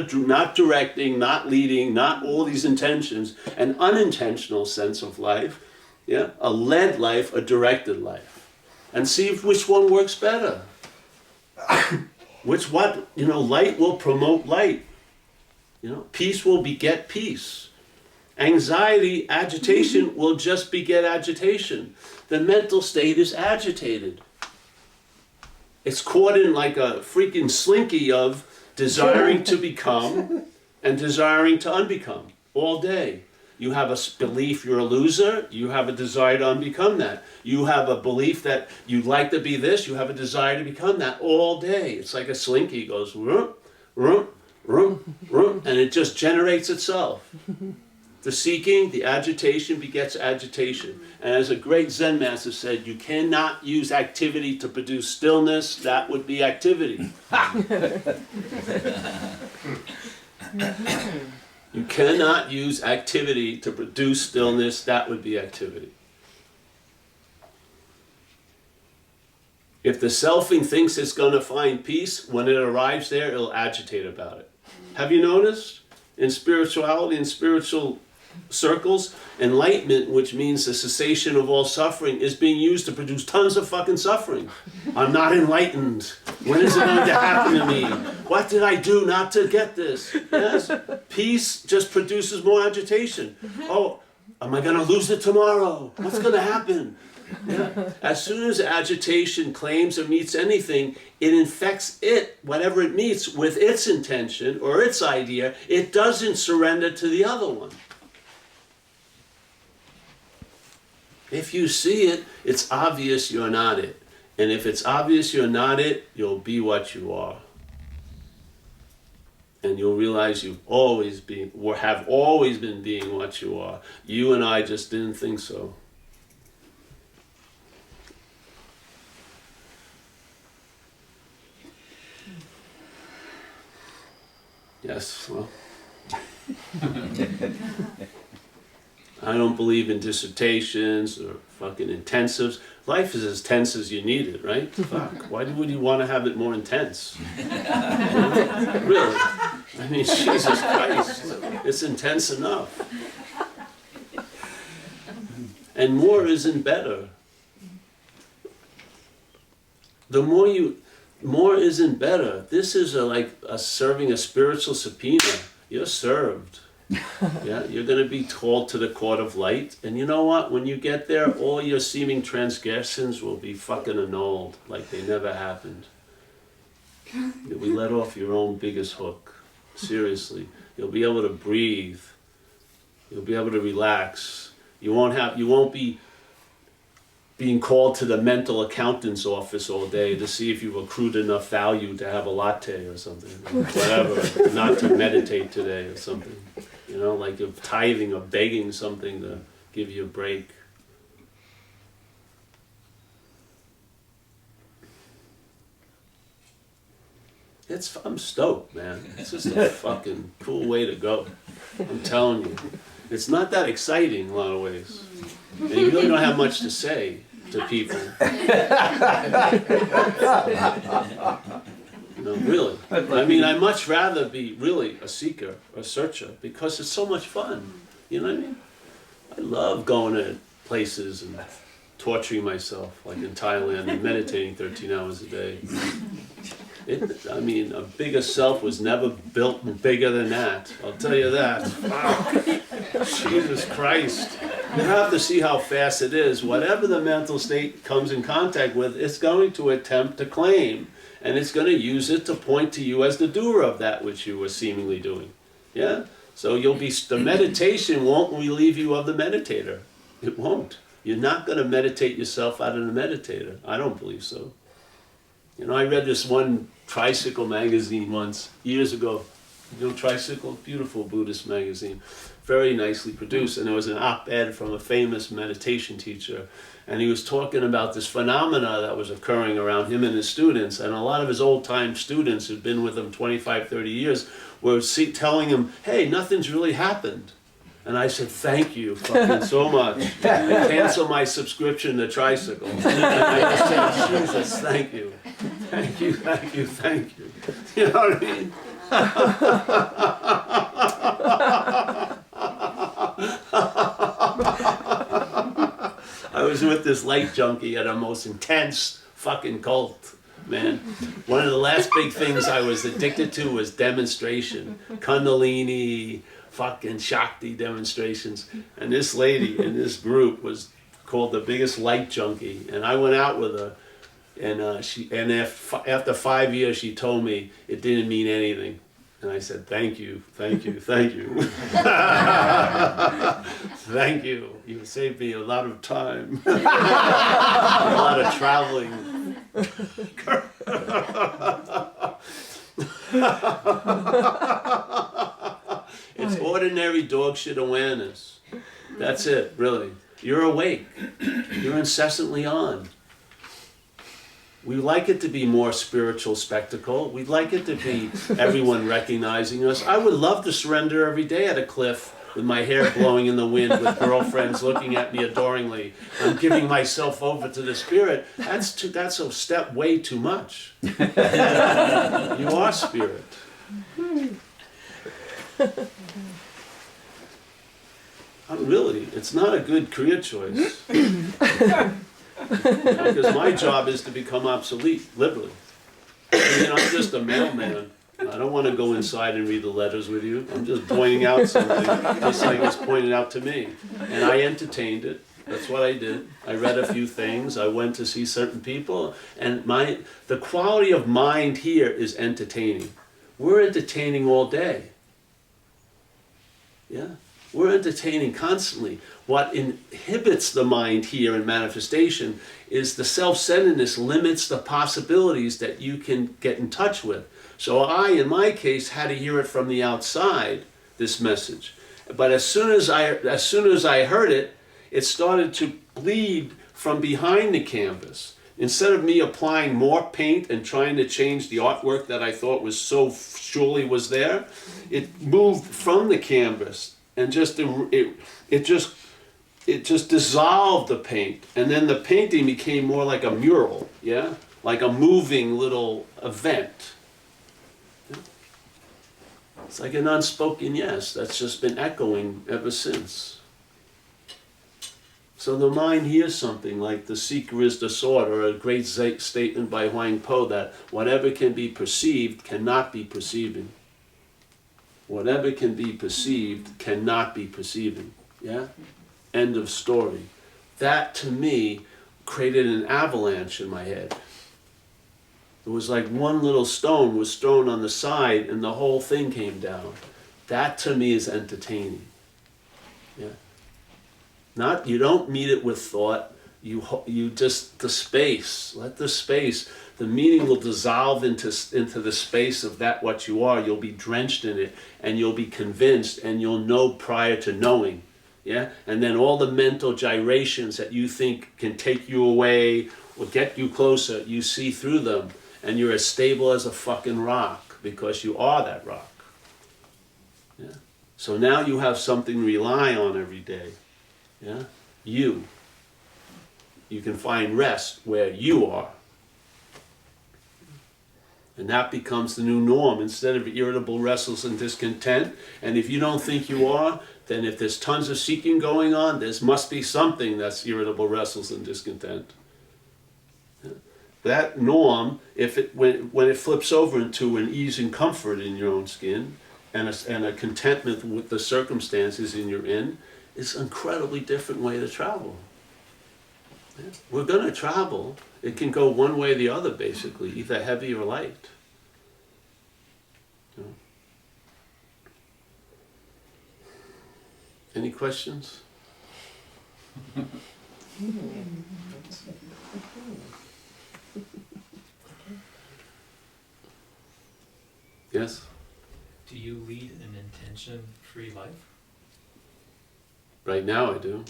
directing, not leading, not all these intentions. An unintentional sense of life, yeah? A led life, a directed life. And see which one works better. Light will promote light. Peace will beget peace. Anxiety, agitation will just beget agitation. The mental state is agitated. It's caught in like a freaking slinky of desiring to become and desiring to unbecome all day. You have a belief you're a loser, you have a desire to unbecome that. You have a belief that you'd like to be this, you have a desire to become that all day. It's like a slinky goes, room, room, room, room, and it just generates itself. The seeking, the agitation begets agitation. And as a great Zen master said, you cannot use activity to produce stillness, that would be activity. You cannot use activity to produce stillness, that would be activity. If the selfing thinks it's going to find peace, when it arrives there, it'll agitate about it. Have you noticed? In spirituality, in spiritual circles, enlightenment, which means the cessation of all suffering, is being used to produce tons of fucking suffering. I'm not enlightened. When is it going to happen to me? What did I do not to get this? Yes? Peace just produces more agitation. Oh, am I going to lose it tomorrow? What's going to happen? Yeah. As soon as agitation claims or meets anything, it infects it, whatever it meets, with its intention or its idea. It doesn't surrender to the other one. If you see it, it's obvious you're not it. And if it's obvious you're not it, you'll be what you are. And you'll realize you've always been, or have always been being what you are. You and I just didn't think so. Yes, well. I don't believe in dissertations or fucking intensives. Life is as tense as you need it, right? Fuck, why would you want to have it more intense? Really? I mean, Jesus Christ, it's intense enough. And more isn't better. The more isn't better. This is like serving a spiritual subpoena. You're served. Yeah, you're going to be called to the court of light. And you know what? When you get there, all your seeming transgressions will be fucking annulled, like they never happened. You'll be let off your own biggest hook. Seriously. You'll be able to breathe. You'll be able to relax. You won't be being called to the mental accountant's office all day to see if you've accrued enough value to have a latte or something, or whatever, not to meditate today or something. Like you're tithing or begging something to give you a break. I'm stoked, man. It's just a fucking cool way to go. I'm telling you. It's not that exciting in a lot of ways. And you really don't have much to say to people. Really. I mean, I'd much rather be really a seeker, a searcher, because it's so much fun. You know what I mean? I love going to places and torturing myself, like in Thailand, and meditating 13 hours a day. A bigger self was never built bigger than that. I'll tell you that. Wow. Jesus Christ. You have to see how fast it is. Whatever the mental state comes in contact with, it's going to attempt to claim. And it's going to use it to point to you as the doer of that which you were seemingly doing. Yeah? So the meditation won't relieve you of the meditator. It won't. You're not going to meditate yourself out of the meditator. I don't believe so. I read this one tricycle magazine once, years ago. Tricycle, beautiful Buddhist magazine, very nicely produced. And there was an op-ed from a famous meditation teacher, and he was talking about this phenomena that was occurring around him and his students. And a lot of his old-time students who'd been with him 25, 30 years were telling him, hey, nothing's really happened. And I said, thank you fucking so much. And cancel my subscription to Tricycle. And I just said, Jesus, thank you. Thank you, thank you, thank you. You know what I mean? I was with this light junkie at a most intense fucking cult, man. One of the last big things I was addicted to was demonstration. Kundalini, fucking Shakti demonstrations. And this lady in this group was called the biggest light junkie. And I went out with her, and after 5 years she told me it didn't mean anything. And I said, thank you, thank you, thank you. Thank you. You saved me a lot of time. A lot of traveling. It's ordinary dog shit awareness. That's it, really. You're awake. You're incessantly on. We like it to be more spiritual spectacle. We'd like it to be everyone recognizing us. I would love to surrender every day at a cliff with my hair blowing in the wind, with girlfriends looking at me adoringly. I'm giving myself over to the spirit. That's a step way too much. You are spirit. Really, it's not a good career choice. Because my job is to become obsolete, literally. I'm just a mailman. I don't want to go inside and read the letters with you. I'm just pointing out something, just like it's pointed out to me. And I entertained it. That's what I did. I read a few things. I went to see certain people. And the quality of mind here is entertaining. We're entertaining all day. Yeah? We're entertaining constantly. What inhibits the mind here in manifestation is the self-centeredness limits the possibilities that you can get in touch with. So I, in my case, had to hear it from the outside, this message. But as soon as I heard it, it started to bleed from behind the canvas. Instead of me applying more paint and trying to change the artwork that I thought was so surely was there, it moved from the canvas. And it just dissolved the paint, and then the painting became more like a mural, yeah, like a moving little event. It's like an unspoken yes that's just been echoing ever since. So the mind hears something like the seeker is the sword, or a great statement by Huang Po that whatever can be perceived cannot be perceiving. Whatever can be perceived cannot be perceiving. Yeah? End of story. That, to me, created an avalanche in my head. It was like one little stone was thrown on the side and the whole thing came down. That, to me, is entertaining. Yeah? You don't meet it with thought. You just, the space. Let the space. The meaning will dissolve into the space of that what you are. You'll be drenched in it, and you'll be convinced, and you'll know prior to knowing. Yeah? And then all the mental gyrations that you think can take you away or get you closer, you see through them, and you're as stable as a fucking rock because you are that rock. Yeah? So now you have something to rely on every day. Yeah? You can find rest where you are. And that becomes the new norm instead of irritable, restless, and discontent. And if you don't think you are, then if there's tons of seeking going on, there must be something that's irritable, restless, and discontent. That norm, when it flips over into an ease and comfort in your own skin, and a contentment with the circumstances you're in, is an incredibly different way to travel. We're going to travel. It can go one way or the other, basically, either heavy or light. Any questions? Yes? Do you lead an intention-free life? Right now I do.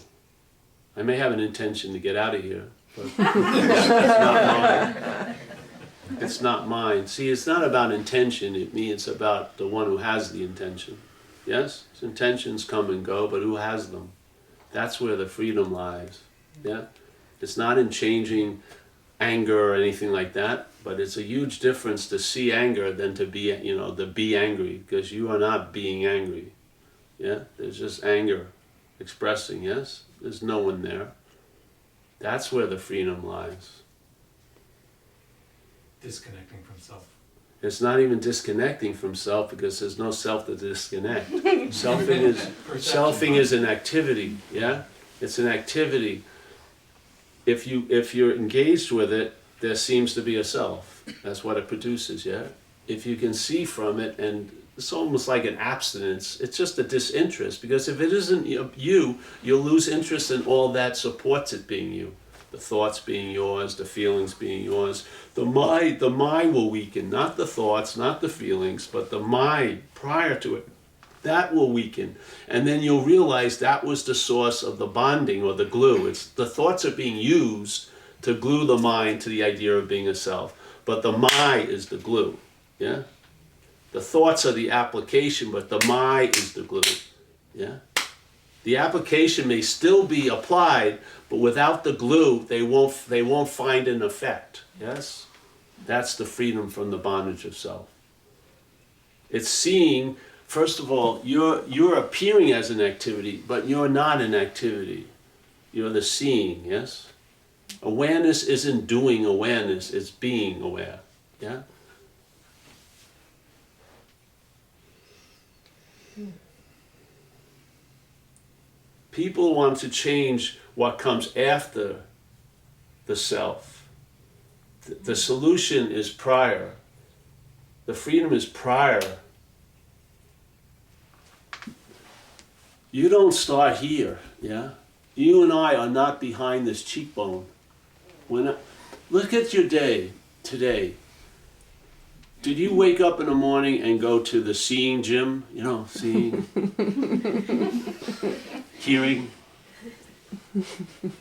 I may have an intention to get out of here, but it's not mine. It's not mine. See, it's not about intention in me, it's about the one who has the intention. Yes? Intentions come and go, but who has them? That's where the freedom lies. Yeah? It's not in changing anger or anything like that, but it's a huge difference to see anger than to be, to be angry, because you are not being angry. Yeah? There's just anger expressing, yes? There's no one there. That's where the freedom lies. Disconnecting from self. It's not even disconnecting from self, because there's no self to disconnect. Selfing is an activity, yeah? It's an activity. If you're engaged with it, there seems to be a self. That's what it produces, yeah? If you can see from it, and it's almost like an abstinence, it's just a disinterest, because if it isn't you, you'll lose interest in all that supports it being you. The thoughts being yours, the feelings being yours. The my will weaken, not the thoughts, not the feelings, but the my prior to it. That will weaken. And then you'll realize that was the source of the bonding or the glue. It's the thoughts are being used to glue the mind to the idea of being a self. But the my is the glue. Yeah? The thoughts are the application, but the my is the glue. Yeah? The application may still be applied, but without the glue, they won't find an effect. Yes? That's the freedom from the bondage of self. It's seeing, first of all, you're appearing as an activity, but you're not an activity. You're the seeing, yes? Awareness isn't doing awareness, it's being aware. Yeah? People want to change what comes after the self. The solution is prior. The freedom is prior. You don't start here, yeah? You and I are not behind this cheekbone. Look at your day today. Did you wake up in the morning and go to the seeing gym? Seeing, hearing.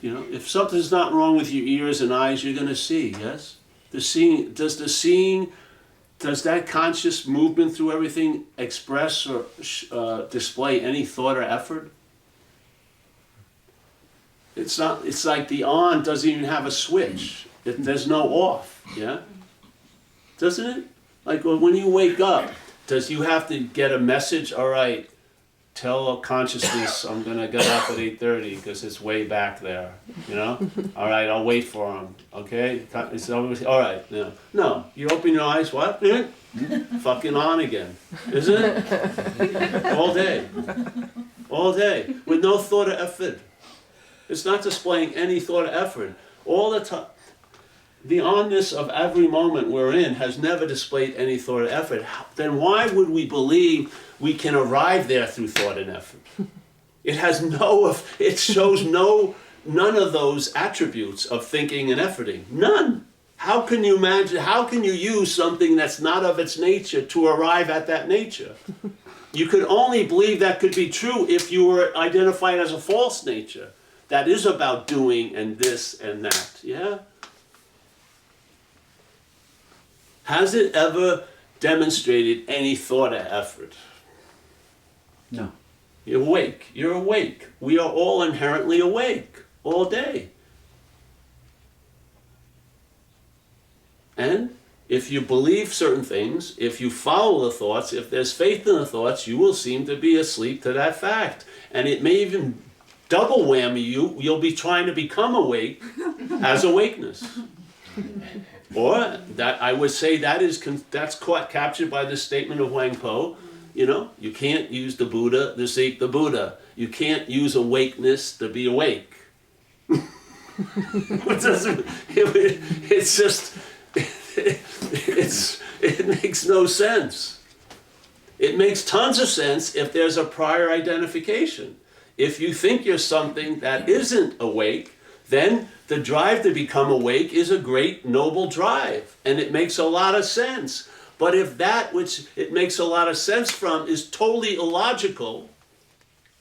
If something's not wrong with your ears and eyes, you're going to see, yes? Does that conscious movement through everything express or display any thought or effort? It's like the on doesn't even have a switch. There's no off, yeah? Doesn't it? Like when you wake up, you have to get a message? All right, tell consciousness I'm going to get up at 8:30 because it's way back there, All right, I'll wait for him, okay? It's always, all right, no, you open your eyes, what? Fucking on again, isn't it? All day, with no thought or effort. It's not displaying any thought or effort. All the time. The onness of every moment we're in has never displayed any thought or effort. Then why would we believe we can arrive there through thought and effort? It shows none of those attributes of thinking and efforting. None. How can you imagine, how can you use something that's not of its nature to arrive at that nature? You could only believe that could be true if you were identified as a false nature. That is about doing and this and that, yeah? Has it ever demonstrated any thought or effort? No. You're awake. You're awake. We are all inherently awake all day. And if you believe certain things, if you follow the thoughts, if there's faith in the thoughts, you will seem to be asleep to that fact. And it may even double whammy you. You'll be trying to become awake as awakeness. Or that I would say that's captured by this statement of Wang Po. You can't use the Buddha to seek the Buddha. You can't use awakeness to be awake. It makes no sense. It makes tons of sense if there's a prior identification. If you think you're something that isn't awake, then the drive to become awake is a great noble drive, and it makes a lot of sense. But if that which it makes a lot of sense from is totally illogical,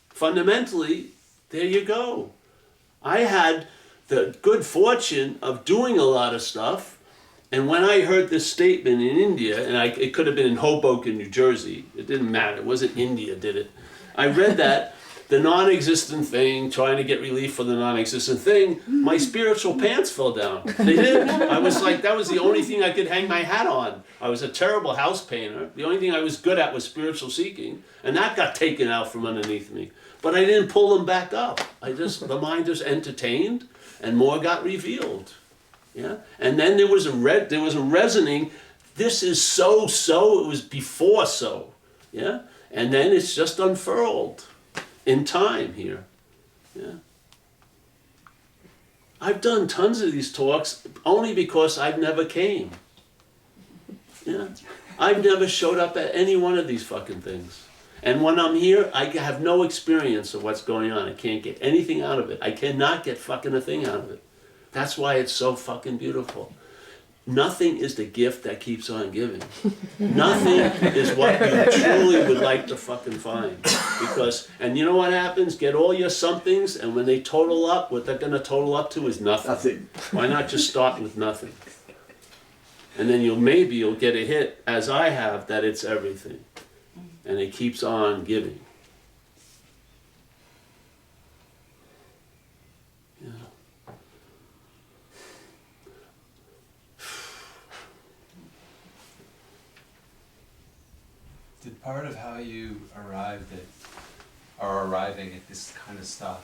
fundamentally, there you go. I had the good fortune of doing a lot of stuff, and when I heard this statement in India, and it could have been in Hoboken, New Jersey, it didn't matter, it wasn't India did it. I read that, the non-existent thing, trying to get relief for the non-existent thing, my spiritual pants fell down. They did. I was like, that was the only thing I could hang my hat on. I was a terrible house painter. The only thing I was good at was spiritual seeking, and that got taken out from underneath me. But I didn't pull them back up. The mind just entertained, and more got revealed. Yeah, and then there was a resonating. This is so. It was before so. Yeah, and then it's just unfurled in time here. Yeah, I've done tons of these talks only because I've never came. Yeah, I've never showed up at any one of these fucking things. And when I'm here, I have no experience of what's going on. I can't get anything out of it. I cannot get fucking a thing out of it. That's why it's so fucking beautiful. Nothing is the gift that keeps on giving. Nothing is what you truly would like to fucking find. And you know what happens? Get all your somethings, and when they total up, what they're going to total up to is nothing. Nothing. Why not just start with nothing? And then you'll get a hit, as I have, that it's everything. And it keeps on giving. Yeah. Did part of how you arrived at, or arriving at this kind of stuff,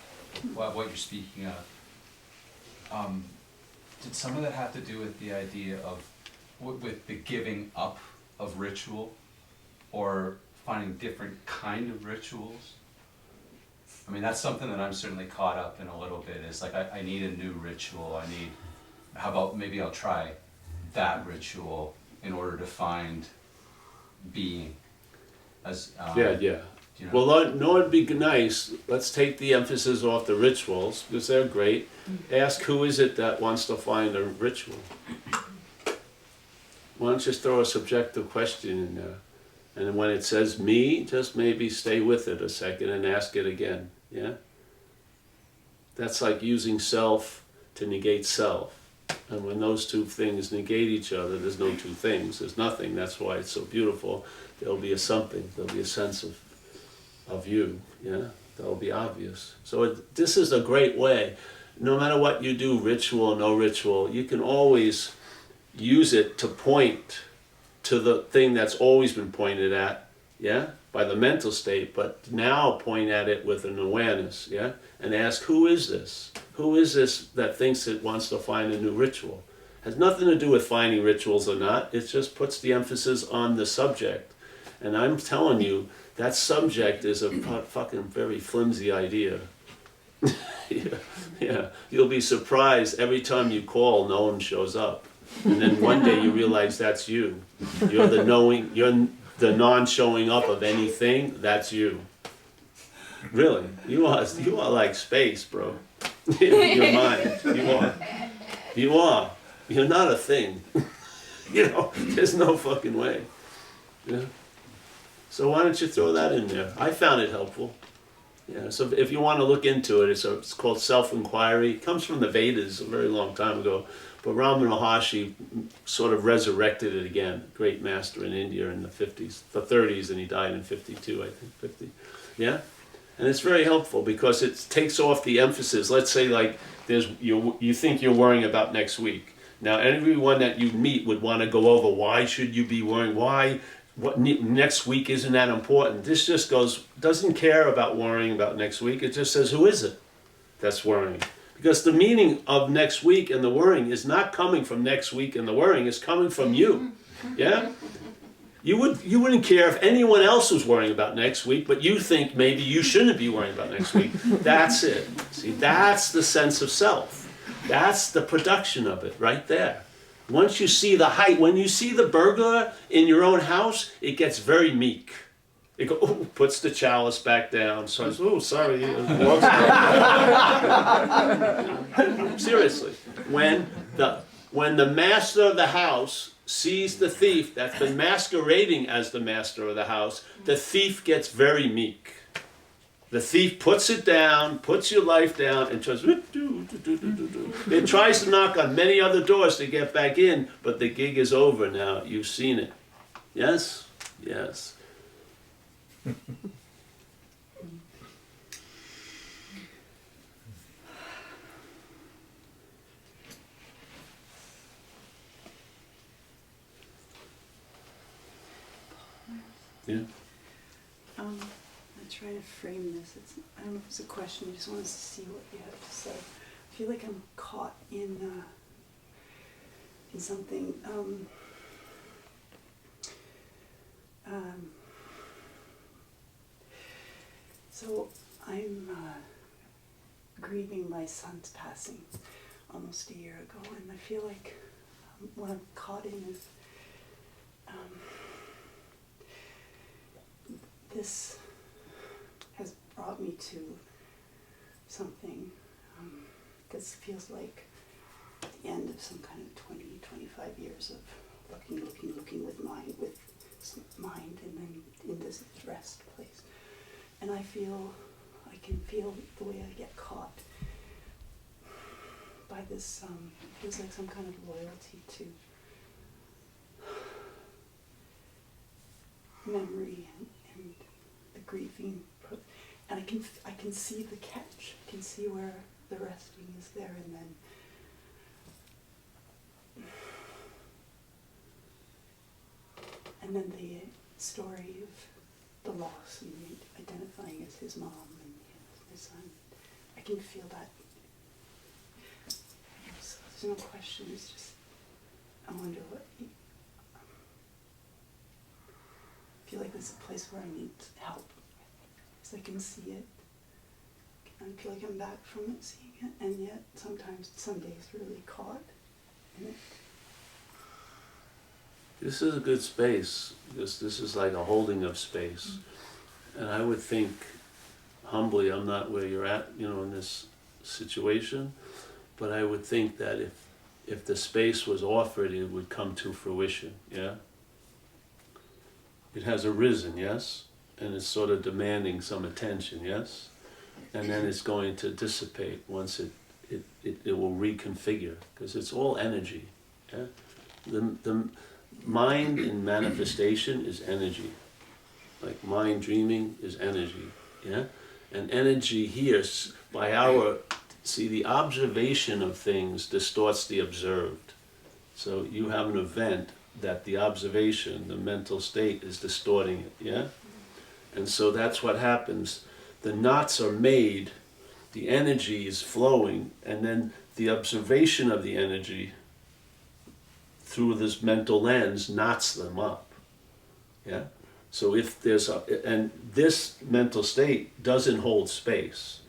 what you're speaking of, did some of that have to do with the idea of, with the giving up of ritual, or finding different kind of rituals? I mean, that's something that I'm certainly caught up in a little bit. It's like, I need a new ritual. How about maybe I'll try that ritual in order to find being. Yeah. You know? Well, no, it'd be nice. Let's take the emphasis off the rituals, because they're great. Ask who is it that wants to find a ritual. Why don't you just throw a subjective question in there? And when it says me, just maybe stay with it a second and ask it again. Yeah? That's like using self to negate self. And when those two things negate each other, there's no two things, there's nothing. That's why it's so beautiful. There'll be a something, there'll be a sense of you, yeah? That'll be obvious. So this is a great way. No matter what you do, ritual or no ritual, you can always use it to point to the thing that's always been pointed at, yeah? By the mental state, but now point at it with an awareness, yeah? And ask, who is this? Who is this that thinks it wants to find a new ritual? Has nothing to do with finding rituals or not. It just puts the emphasis on the subject. And I'm telling you, that subject is a fucking very flimsy idea. Yeah. You'll be surprised every time you call, no one shows up. And then one day you realize that's you. You're the non-showing up of anything, that's you. Really, you are like space, bro. Your mind, you are. You're not a thing. There's no fucking way. Yeah. So why don't you throw that in there? I found it helpful. Yeah. So if you want to look into it, it's called self-inquiry. It comes from the Vedas a very long time ago. But Ramana Maharshi sort of resurrected it again. Great master in India in the 30s, and he died in 52, I think, 50. Yeah? And it's very helpful because it takes off the emphasis. Let's say like you think you're worrying about next week. Now everyone that you meet would want to go over why should you be worrying, what next week isn't that important. This just doesn't care about worrying about next week. It just says, who is it that's worrying? Because the meaning of next week and the worrying is not coming from next week and the worrying, is coming from you. Yeah? You wouldn't care if anyone else was worrying about next week, but you think maybe you shouldn't be worrying about next week. That's it. See, that's the sense of self. That's the production of it right there. Once you see the height, when you see the burglar in your own house, it gets very meek. It puts the chalice back down, says, oh, sorry. Seriously. When the master of the house sees the thief that's been masquerading as the master of the house, the thief gets very meek. The thief puts it down, puts your life down, and tries. It tries to knock on many other doors to get back in, but the gig is over now. You've seen it. Yes? Yes. Yeah. I'm trying to frame this. I don't know if it's a question. I just want to see what you have to say. I feel like I'm caught in something. So I'm grieving my son's passing almost a year ago, and I feel like what I'm caught in is this has brought me to something, because it feels like the end of some kind of 20, 25 years of looking with mind, and then in this rest place. And I can feel the way I get caught by this, it feels like some kind of loyalty to memory and the grieving, and I can see the catch. I can see where the resting is there, and then the story of the loss and identifying as his mom and his son. I can feel that. So there's no question. It's just I wonder what. I feel like this is a place where I need help, because I can see it. I feel like I'm back from it, seeing it, and yet sometimes, some days, really caught in it. This is a good space. This is like a holding of space. And I would think, humbly, I'm not where you're at, in this situation, but I would think that if the space was offered, it would come to fruition, yeah? It has arisen, yes? And it's sort of demanding some attention, yes? And then it's going to dissipate once it will reconfigure, because it's all energy, yeah? The mind in manifestation is energy. Like mind dreaming is energy, yeah? And energy here, the observation of things distorts the observed. So you have an event that the observation, the mental state, is distorting it, yeah? And so that's what happens. The knots are made, the energy is flowing, and then the observation of the energy through this mental lens knots them up, yeah? So if there's and this mental state doesn't hold space,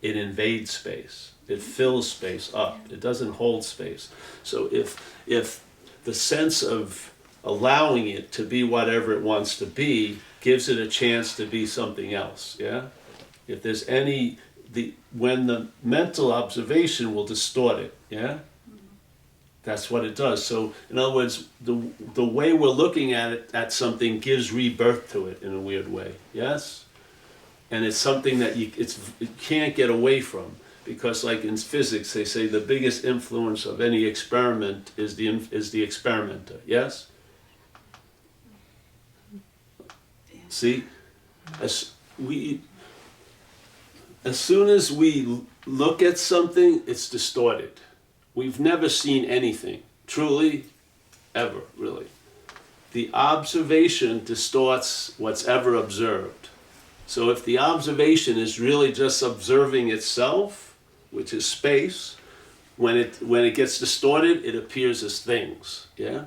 it invades space, it fills space up, it doesn't hold space. So if the sense of allowing it to be whatever it wants to be gives it a chance to be something else, yeah? If there's when the mental observation will distort it, yeah? That's what it does. So, in other words, the way we're looking at something gives rebirth to it in a weird way, yes? And it's something that it can't get away from, because like in physics, they say the biggest influence of any experiment is the experimenter, yes? See, as soon as we look at something, it's distorted. We've never seen anything, truly, ever, really. The observation distorts what's ever observed. So if the observation is really just observing itself, which is space, when it gets distorted, it appears as things, yeah?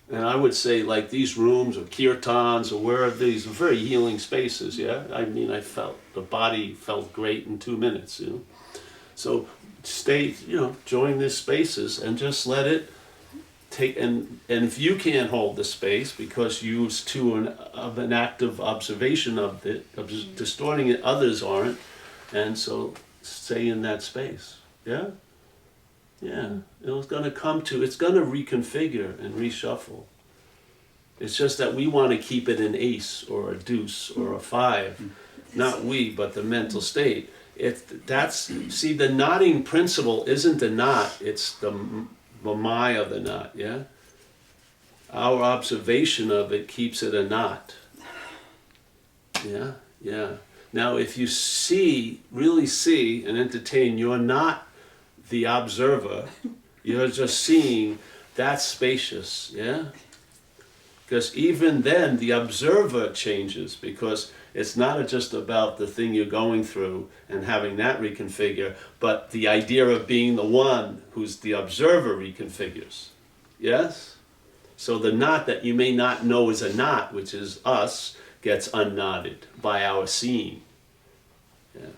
And I would say like these rooms or kirtans or wherever, these are very healing spaces, yeah? I mean, the body felt great in 2 minutes, So stay, join these spaces and just let it take, and if you can't hold the space because you're too of an active observation of it, distorting it, others aren't, and so stay in that space, yeah? Yeah, it's going to reconfigure and reshuffle. It's just that we want to keep it an ace or a deuce or a 5. Not we, but the mental state. See, the knotting principle isn't the knot, it's the mamai of the knot, yeah? Our observation of it keeps it a knot. Yeah, yeah. Now, if you really see and entertain, you're not the observer, you're just seeing that's spacious, yeah? Because even then, the observer changes, because it's not just about the thing you're going through and having that reconfigure, but the idea of being the one who's the observer reconfigures. Yes? So the knot that you may not know is a knot, which is us, gets unknotted by our seeing. Yeah.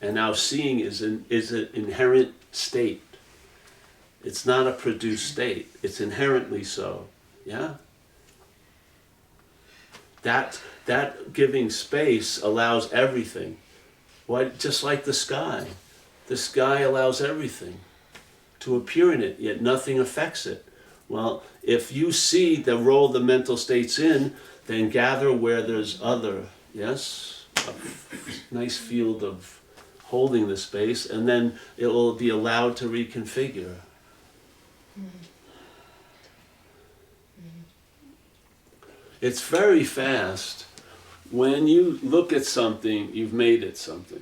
And our seeing is an inherent state. It's not a produced state. It's inherently so. Yeah? That giving space allows everything. Why? Just like the sky. The sky allows everything to appear in it, yet nothing affects it. Well, if you see the role the mental state's in, then gather where there's other, yes? A nice field of holding the space, and then it will be allowed to reconfigure. It's very fast. When you look at something, you've made it something.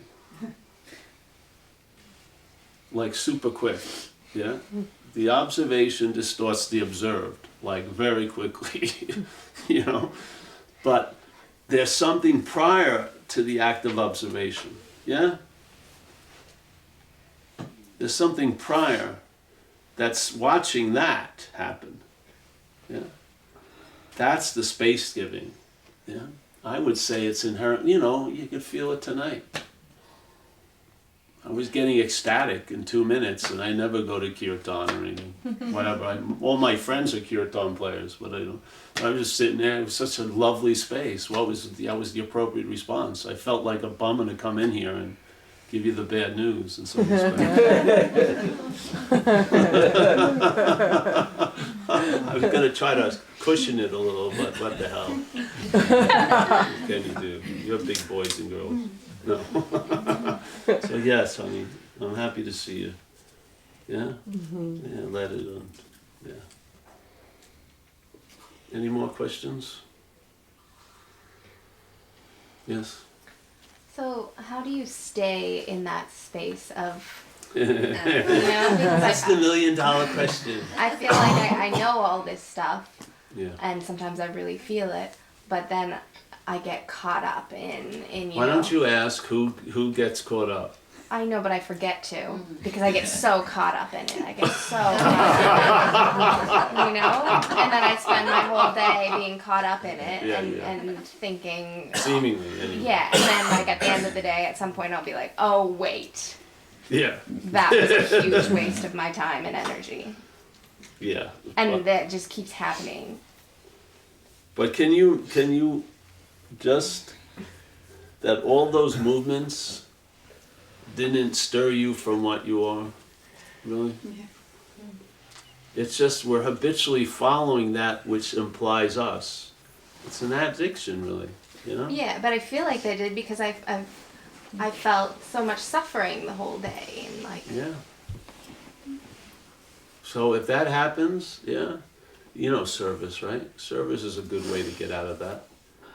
Like super quick, yeah? The observation distorts the observed, like very quickly, you know? But there's something prior to the act of observation, yeah? There's something prior that's watching that happen, yeah? That's the space giving, yeah? I would say it's inherent, you know, you could feel it tonight. I was getting ecstatic in 2 minutes, and I never go to kirtan or anything, whatever. All my friends are kirtan players, but I don't. I was just sitting there. It was such a lovely space. That was the appropriate response. I felt like a bummer to come in here and give you the bad news in some respects. I was going to try to cushion it a little, but what the hell? What can you do? You're big boys and girls. No. So yes, honey, I'm happy to see you. Yeah? Yeah, let it on. Yeah. Any more questions? Yes? So how do you stay in that space of, That's the $1 million question. I feel like I know all this stuff, Yeah. and sometimes I really feel it, but then I get caught up in Why don't you ask who gets caught up? I know, but I forget to, because I get so caught up in it. I get so you know? And then I spend my whole day being caught up in it and thinking... Seemingly, anyway. Yeah, and then like at the end of the day, at some point I'll be like, oh, wait. Yeah. That was a huge waste of my time and energy. Yeah. And that just keeps happening. But can you just, that all those movements didn't stir you from what you are? Really? Yeah. It's just we're habitually following that which implies us. It's an addiction, really, you know? Yeah, but I feel like I did because I felt so much suffering the whole day and like... Yeah. So if that happens, yeah, you know service, right? Service is a good way to get out of that.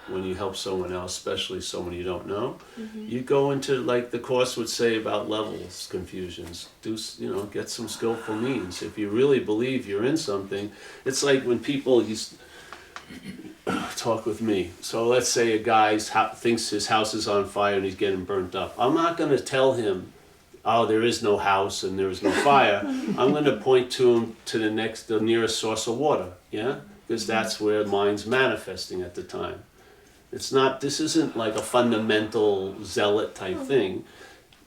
When you help someone else, especially someone you don't know, you go into, like the Course would say about levels, confusions. Get some skillful means. If you really believe you're in something, it's like when people talk with me. So let's say a guy thinks his house is on fire and he's getting burnt up. I'm not going to tell him, oh, there is no house and there is no fire. I'm going to point to him to the nearest source of water, yeah? Because that's where mind's manifesting at the time. This isn't like a fundamental zealot type thing.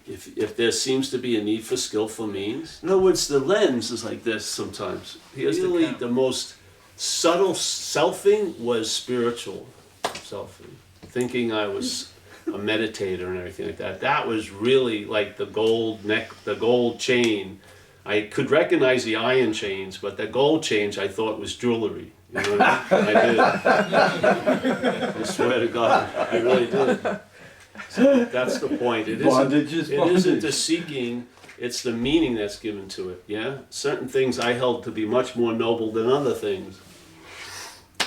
If there seems to be a need for skillful means. In other words, the lens is like this sometimes. Really, the most subtle selfing was spiritual selfing. Thinking I was a meditator and everything like that. That was really like the gold chain I could recognize the iron chains, but the gold chains I thought was jewelry. You know what I mean? I did. I swear to God, I really did. So that's the point. Bondage is It isn't the bondage. seeking, it's the meaning that's given to it, yeah? Certain things I held to be much more noble than other things.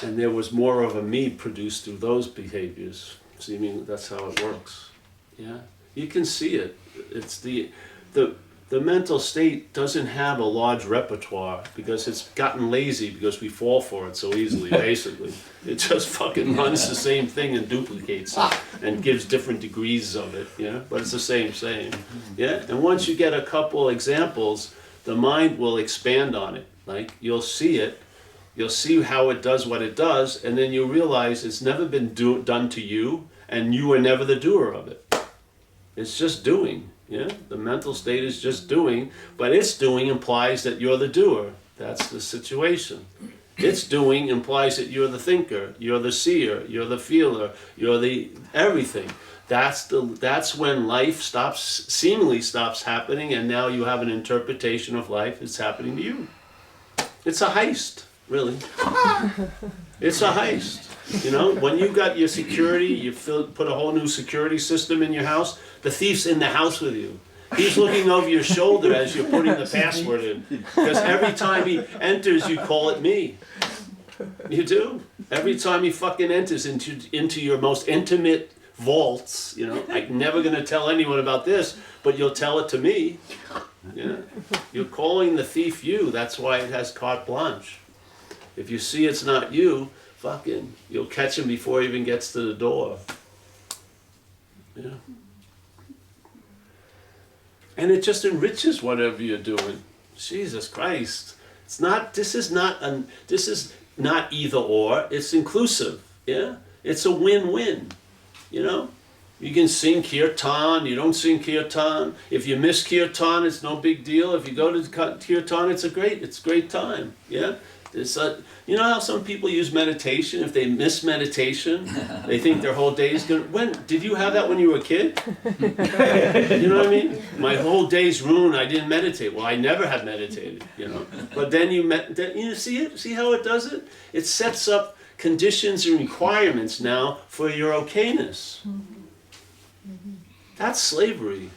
And there was more of a me produced through those behaviors. See, I mean, that's how it works, yeah? You can see it. It's the mental state doesn't have a large repertoire because it's gotten lazy because we fall for it so easily, basically. It just fucking runs the same thing and duplicates it and gives different degrees of it, yeah? But it's the same, yeah? And once you get a couple examples, the mind will expand on it. Like, you'll see it, you'll see how it does what it does, and then you'll realize it's never been done to you, and you were never the doer of it. It's just doing. Yeah, the mental state is just doing, but its doing implies that you're the doer. That's the situation. Its doing implies that you're the thinker, you're the seer, you're the feeler, you're the everything. That's when life seemingly stops happening, and now you have an interpretation of life that's happening to you. It's a heist, really. It's a heist. You know, when you got your security, you put a whole new security system in your house, the thief's in the house with you. He's looking over your shoulder as you're putting the password in. Because every time he enters, you call it me. You do. Every time he fucking enters into your most intimate vaults, you know, I'm never going to tell anyone about this, but you'll tell it to me. Yeah. You're calling the thief you. That's why it has carte blanche. If you see it's not you, fucking, you'll catch him before he even gets to the door. Yeah. And it just enriches whatever you're doing. Jesus Christ. This is not either or, it's inclusive. Yeah? It's a win-win. You know? You can sing kirtan, you don't sing kirtan. If you miss kirtan, it's no big deal. If you go to kirtan, it's a great time. Yeah? You know how some people use meditation? If they miss meditation, they think their whole day is gonna. Did you have that when you were a kid? You know what I mean? My whole day's ruined. I didn't meditate. Well, I never have meditated. You know. But then you see it. See how it does it? It sets up conditions and requirements now for your okayness. That's slavery.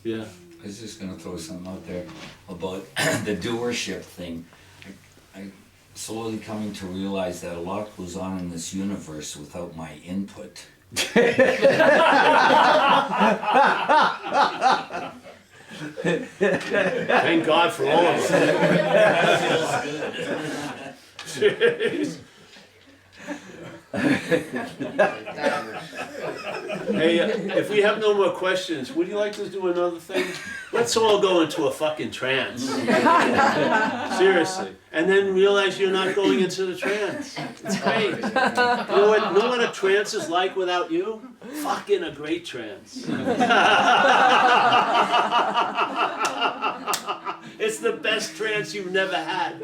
Yeah. I was just gonna throw something out there about the doership thing. I slowly coming to realize that a lot goes on in this universe without my input. Thank God for all of us. Jeez. Hey, if we have no more questions, would you like to do another thing? Let's all go into a fucking trance. Seriously. And then realize you're not going into the trance. It's great. You know what a trance is like without you? Fucking a great trance. It's the best trance you've never had.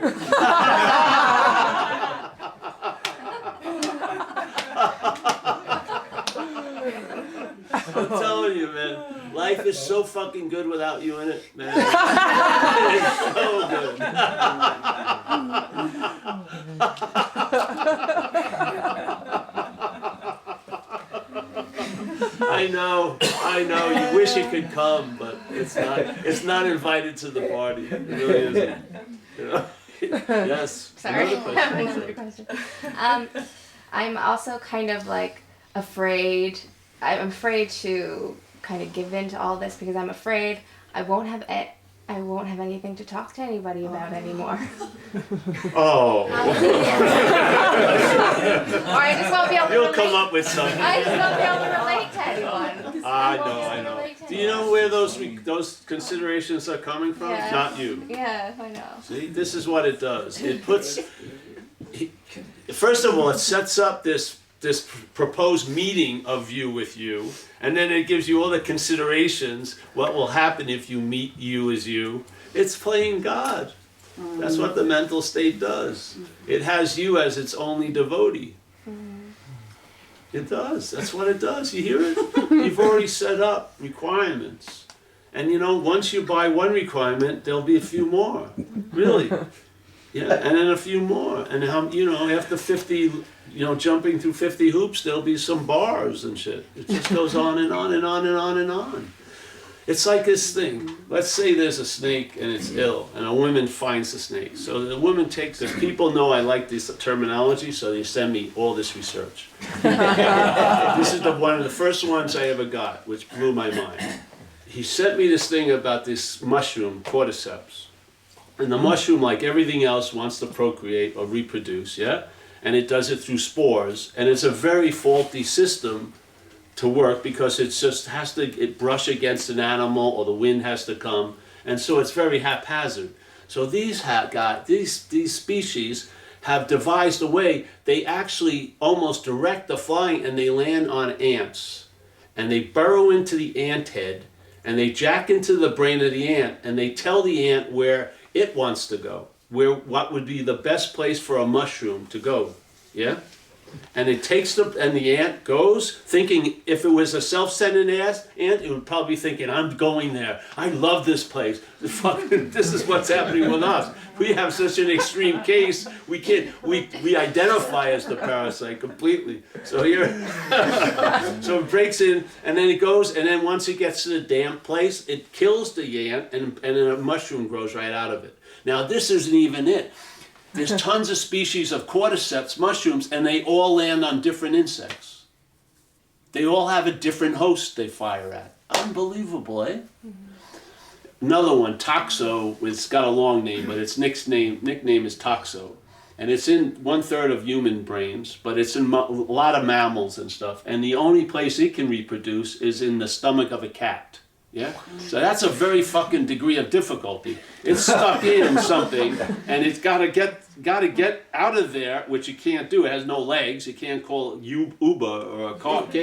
I'm telling you, man, life is so fucking good without you in it, man. It's so good. I know, you wish it could come, but it's not invited to the party. It really isn't. You know? Yes. Sorry, I Another have question. another question. I'm also kind of like afraid. I'm afraid to kind of give in to all this because I'm afraid I won't have anything to talk to anybody about anymore. Oh. Or I just won't be able to You'll relate. come up with something. I just won't be able to relate to anyone. I won't be able know. to relate to Do you know anyone. where those considerations are coming from? Yeah. Not you. Yeah, I know. See, this is what it does. It puts. First of all, it sets up this proposed meeting of you with you, and then it gives you all the considerations. What will happen if you meet you as you? It's playing God. That's what the mental state does. It has you as its only devotee. It does. That's what it does. You hear it? You've already set up requirements. And you know, once you buy one requirement, there'll be a few more. Really. Yeah, and then a few more. And how, you know, after 50, you know, jumping through 50 hoops, there'll be some bars and shit. It just goes on and on and on and on and on. It's like this thing. Let's say there's a snake and it's ill, and a woman finds the snake. So the woman takes it. People know I like this terminology, so they send me all this research. This is one of the first ones I ever got, which blew my mind. He sent me this thing about this mushroom, cordyceps. And the mushroom, like everything else, wants to procreate or reproduce, yeah? And it does it through spores. And it's a very faulty system to work because it just has to brush against an animal, or the wind has to come, and so it's very haphazard. So these species have devised a way. They actually almost direct the flying, and they land on ants, and they burrow into the ant head, and they jack into the brain of the ant, and they tell the ant where it wants to go, what would be the best place for a mushroom to go, yeah? And it takes and the ant goes thinking, if it was a self-centered ant, it would probably be thinking, I'm going there. I love this place. This is what's happening with us. We have such an extreme case. We identify as the parasite completely. So so it breaks in, and then it goes, and then once it gets to the damp place, it kills the ant, and then a mushroom grows right out of it. Now this isn't even it. There's tons of species of cordyceps mushrooms, and they all land on different insects. They all have a different host they fire at. Unbelievable, eh? Another one, Toxo, it's got a long name, but its nickname is Toxo. And it's in 1/3 of human brains, but it's in a lot of mammals and stuff. And the only place it can reproduce is in the stomach of a cat. Yeah? So that's a very fucking degree of difficulty. It's stuck in something, and it's gotta get out of there, which it can't do. It has no legs. You can't call it Uber or a cab.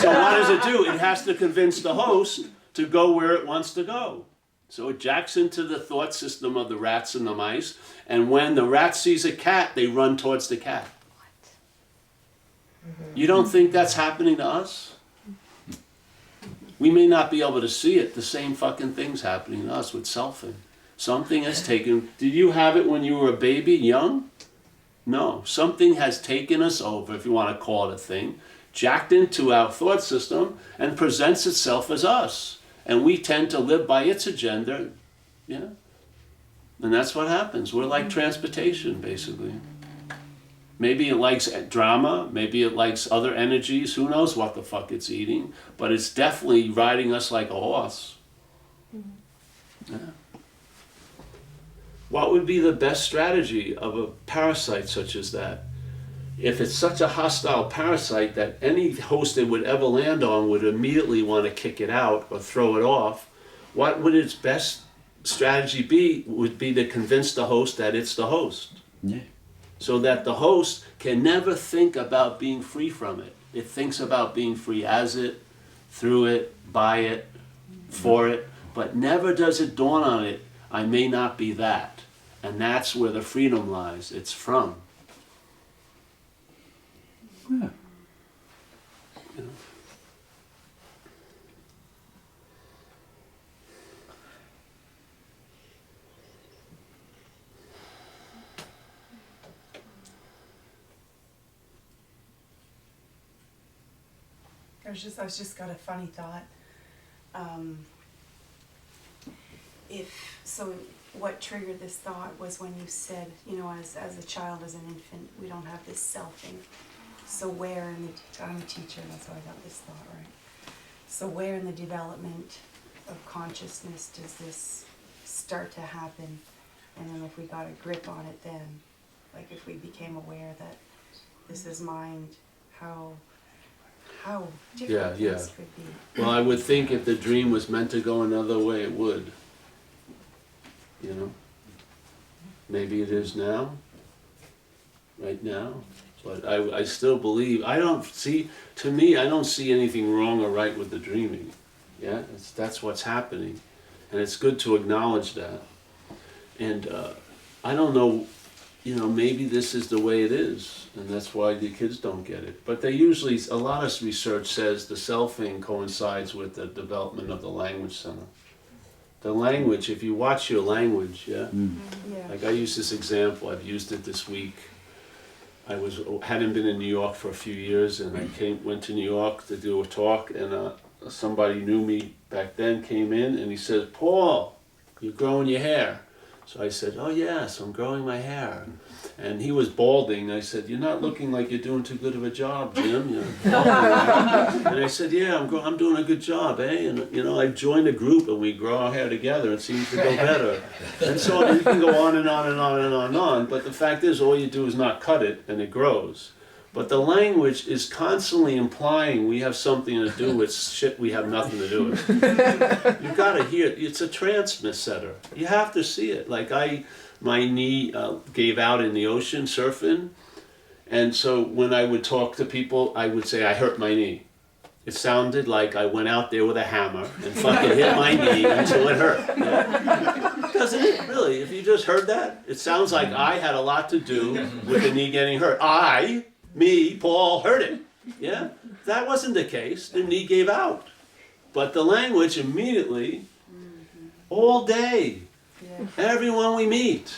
So what does it do? It has to convince the host to go where it wants to go. So it jacks into the thought system of the rats and the mice, and when the rat sees a cat, they run towards the cat. You don't think that's happening to us? We may not be able to see it. The same fucking thing's happening to us with selfing. Something has taken... Did you have it when you were a baby, young? No. Something has taken us over, if you want to call it a thing, jacked into our thought system, and presents itself as us. And we tend to live by its agenda, yeah? And that's what happens. We're like transportation, basically. Maybe it likes drama, maybe it likes other energies, who knows what the fuck it's eating, but it's definitely riding us like a horse. Yeah. What would be the best strategy of a parasite such as that? If it's such a hostile parasite that any host it would ever land on would immediately want to kick it out or throw it off, what would its best strategy be? Would be to convince the host that it's the host. Yeah. So that the host can never think about being free from it. It thinks about being free as it, through it, by it, for it, but never does it dawn on it, I may not be that. And that's where the freedom lies. It's from. Yeah. You know? I was just got a funny thought. What triggered this thought was when you said, you know, as a child, as an infant, we don't have this selfing. So where in the, I'm a teacher, that's how I got this thought, right? So where in the development of consciousness does this start to happen? And then if we got a grip on it then, like if we became aware that this is mind, how different things could be. Well, I would think if the dream was meant to go another way, it would. You know? Maybe it is now, right now. But I still believe, I don't see anything wrong or right with the dreaming. Yeah, that's what's happening. And it's good to acknowledge that. And I don't know you know, maybe this is the way it is, and that's why the kids don't get it. But they usually, a lot of research says the selfing coincides with the development of the language center. The language, if you watch your language, yeah? Yeah. Like I use this example, I've used it this week. Hadn't been in New York for a few years, and I went to New York to do a talk, and somebody knew me back then came in, and he said, "Paul, you're growing your hair." So I said, "Oh yes, I'm growing my hair." And he was balding. I said, "You're not looking like you're doing too good of a job, Jim. You're balding." And I said, "Yeah, I'm doing a good job, eh?" And you know, I joined a group and we grow our hair together. It seems to go better. And so you can go on and on and on and on and on. But the fact is, all you do is not cut it, and it grows. But the language is constantly implying we have something to do with shit we have nothing to do with. You've got to hear it. It's a transmitter. You have to see it. Like my knee gave out in the ocean surfing. And so when I would talk to people, I would say, "I hurt my knee." It sounded like I went out there with a hammer and fucking hit my knee until it hurt. Yeah? Doesn't it? Really? If you just heard that, it sounds like I had a lot to do with the knee getting hurt. Me, Paul, hurt it. Yeah? That wasn't the case. The knee gave out. But the language immediately, all day, everyone we meet,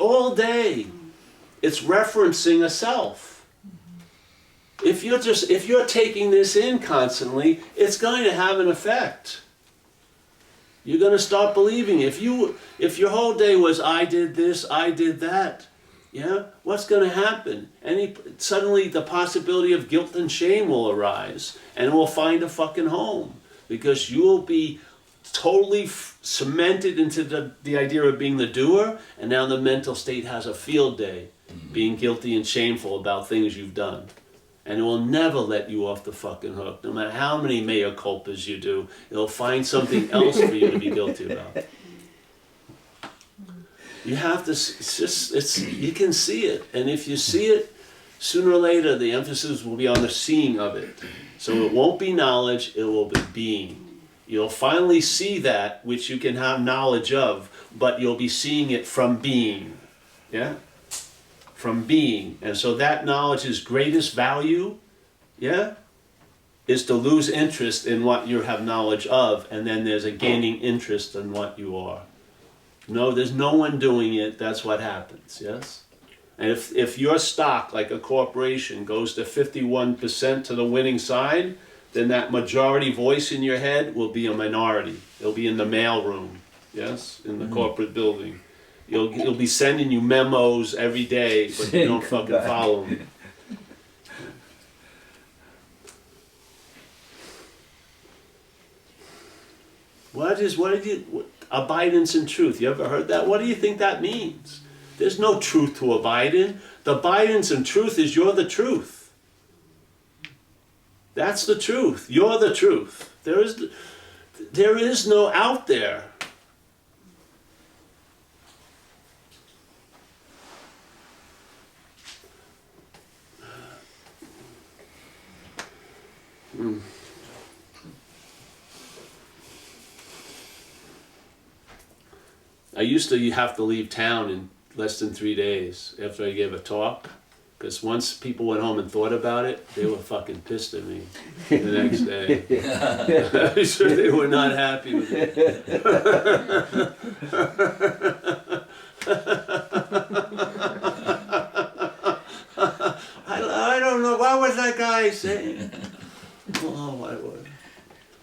all day, it's referencing a self. If you're taking this in constantly, it's going to have an effect. You're going to start believing. If your whole day was, "I did this, I did that," yeah, what's going to happen? Suddenly the possibility of guilt and shame will arise, and will find a fucking home, because you will be totally cemented into the idea of being the doer, and now the mental state has a field day, being guilty and shameful about things you've done. And it will never let you off the fucking hook. No matter how many mea culpas you do, it'll find something else for you to be guilty about. You have to, you can see it. And if you see it, sooner or later the emphasis will be on the seeing of it. So it won't be knowledge, it will be being. You'll finally see that which you can have knowledge of, but you'll be seeing it from being. Yeah? From being. And so that knowledge's greatest value, yeah, is to lose interest in what you have knowledge of, and then there's a gaining interest in what you are. No, there's no one doing it, that's what happens, yes? And if your stock, like a corporation, goes to 51% to the winning side, then that majority voice in your head will be a minority. It'll be in the mailroom, yes, in the corporate building. You'll be sending you memos every day, but you don't fucking follow them. Abidance in truth. You ever heard that? What do you think that means? There's no truth to abide in. The abidance in truth is you're the truth. That's the truth. You're the truth. There is no out there. I used to have to leave town in less than 3 days after I gave a talk, because once people went home and thought about it, they were fucking pissed at me the next day. I'm sure they were not happy with it. I don't know, what was that guy saying? Oh my word.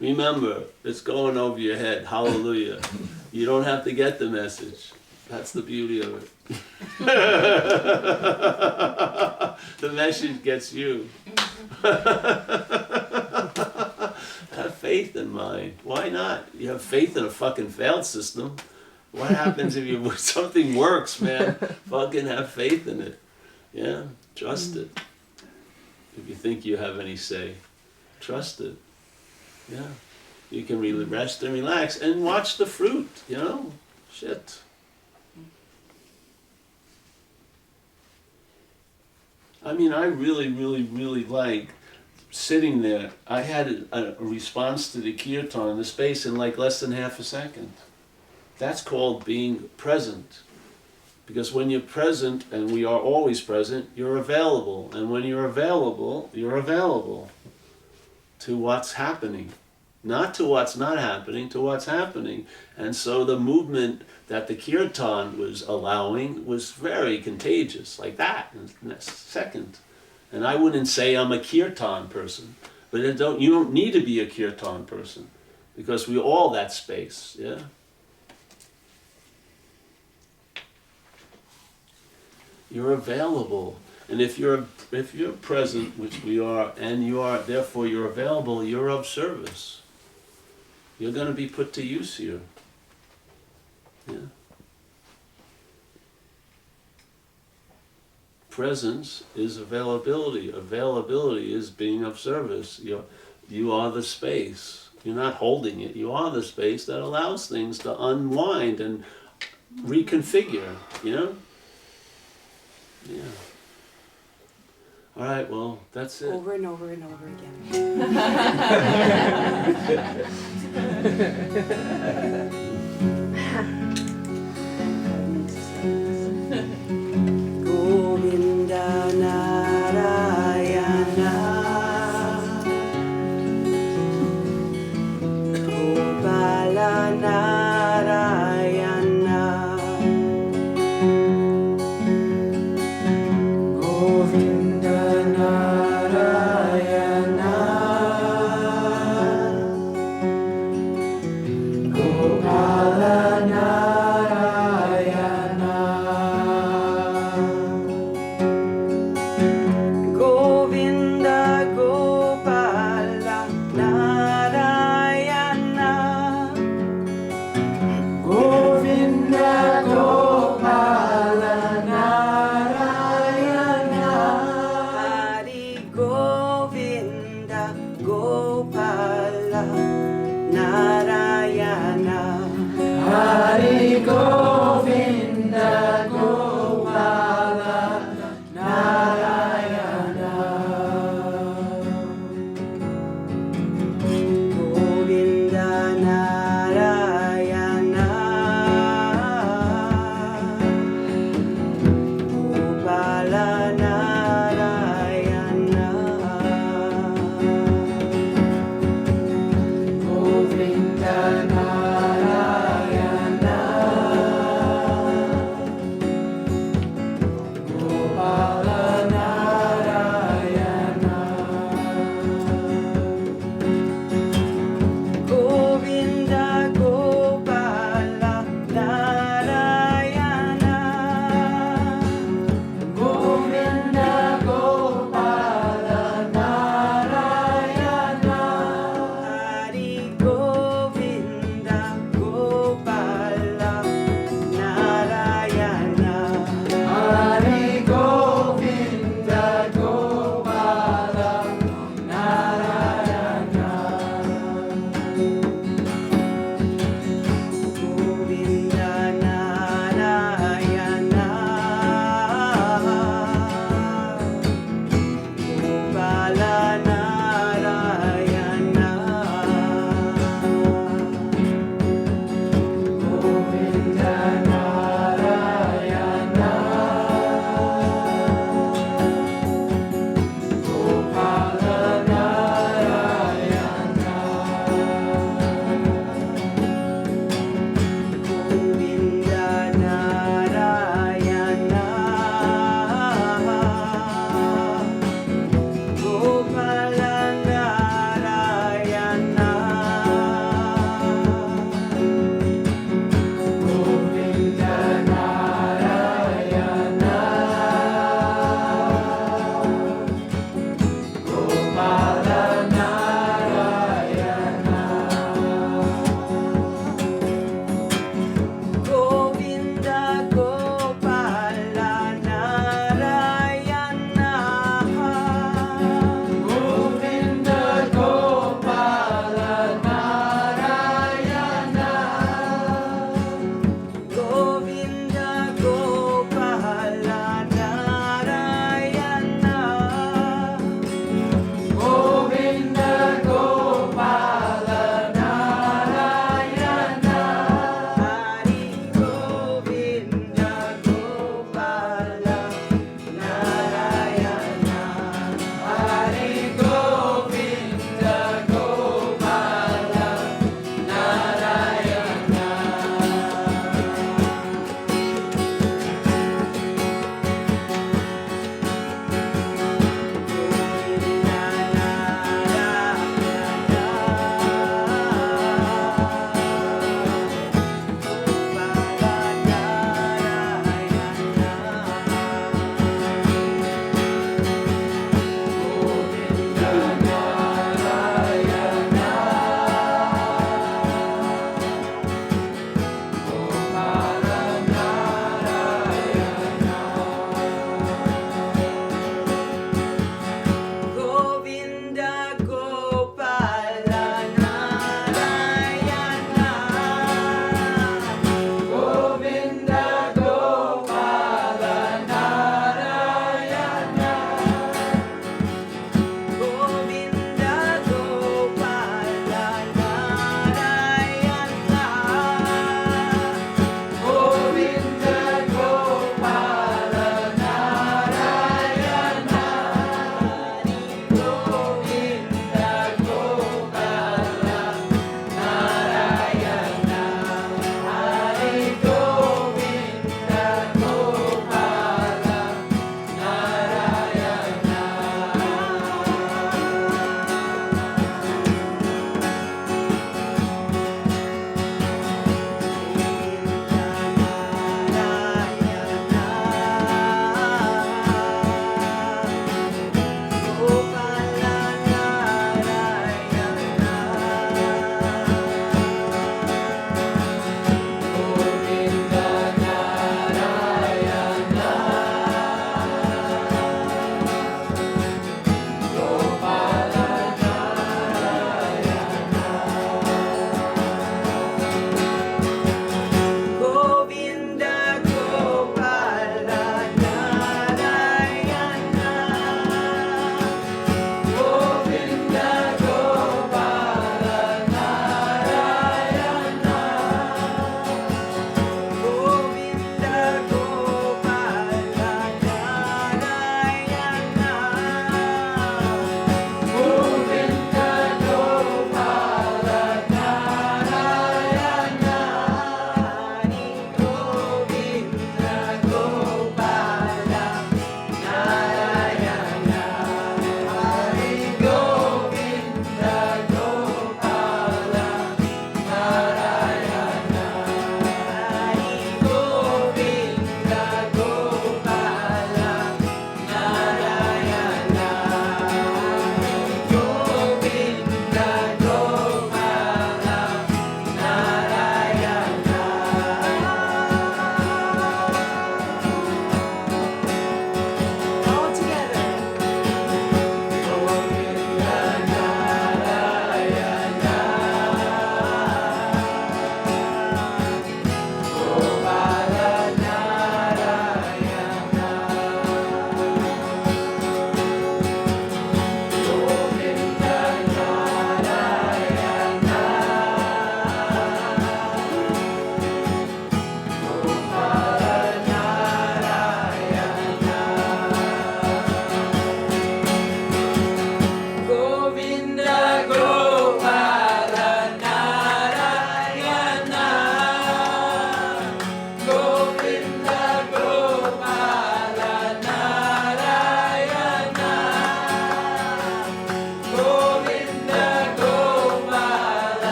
Remember, it's going over your head. Hallelujah. You don't have to get the message. That's the beauty of it. The message gets you. Have faith in mind. Why not? You have faith in a fucking failed system. What happens if something works, man? Fucking have faith in it. Yeah, trust it. If you think you have any say, trust it. Yeah, you can really rest and relax and watch the fruit, you know? Shit. I mean, I really, really, really like sitting there. I had a response to the kirtan in the space in like less than half a second. That's called being present. Because when you're present, and we are always present, you're available. And when you're available to what's happening. Not to what's not happening, to what's happening. And so the movement that the kirtan was allowing was very contagious, like that, in the next second. And I wouldn't say I'm a kirtan person, but you don't need to be a kirtan person, because we're all that space, yeah? You're available. And if you're present, which we are, and you are, therefore you're available, you're of service. You're going to be put to use here. Yeah. Presence is availability. Availability is being of service. You are the space. You're not holding it. You are the space that allows things to unwind and reconfigure, you know? Yeah. All right, well, that's it. Over and over and over again. Govinda Narayana Gopala Narayana Govinda Narayana Gopala Narayana Govinda Gopala Narayana Govinda Gopala Narayana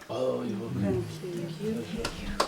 Oh, you're welcome. Thank you.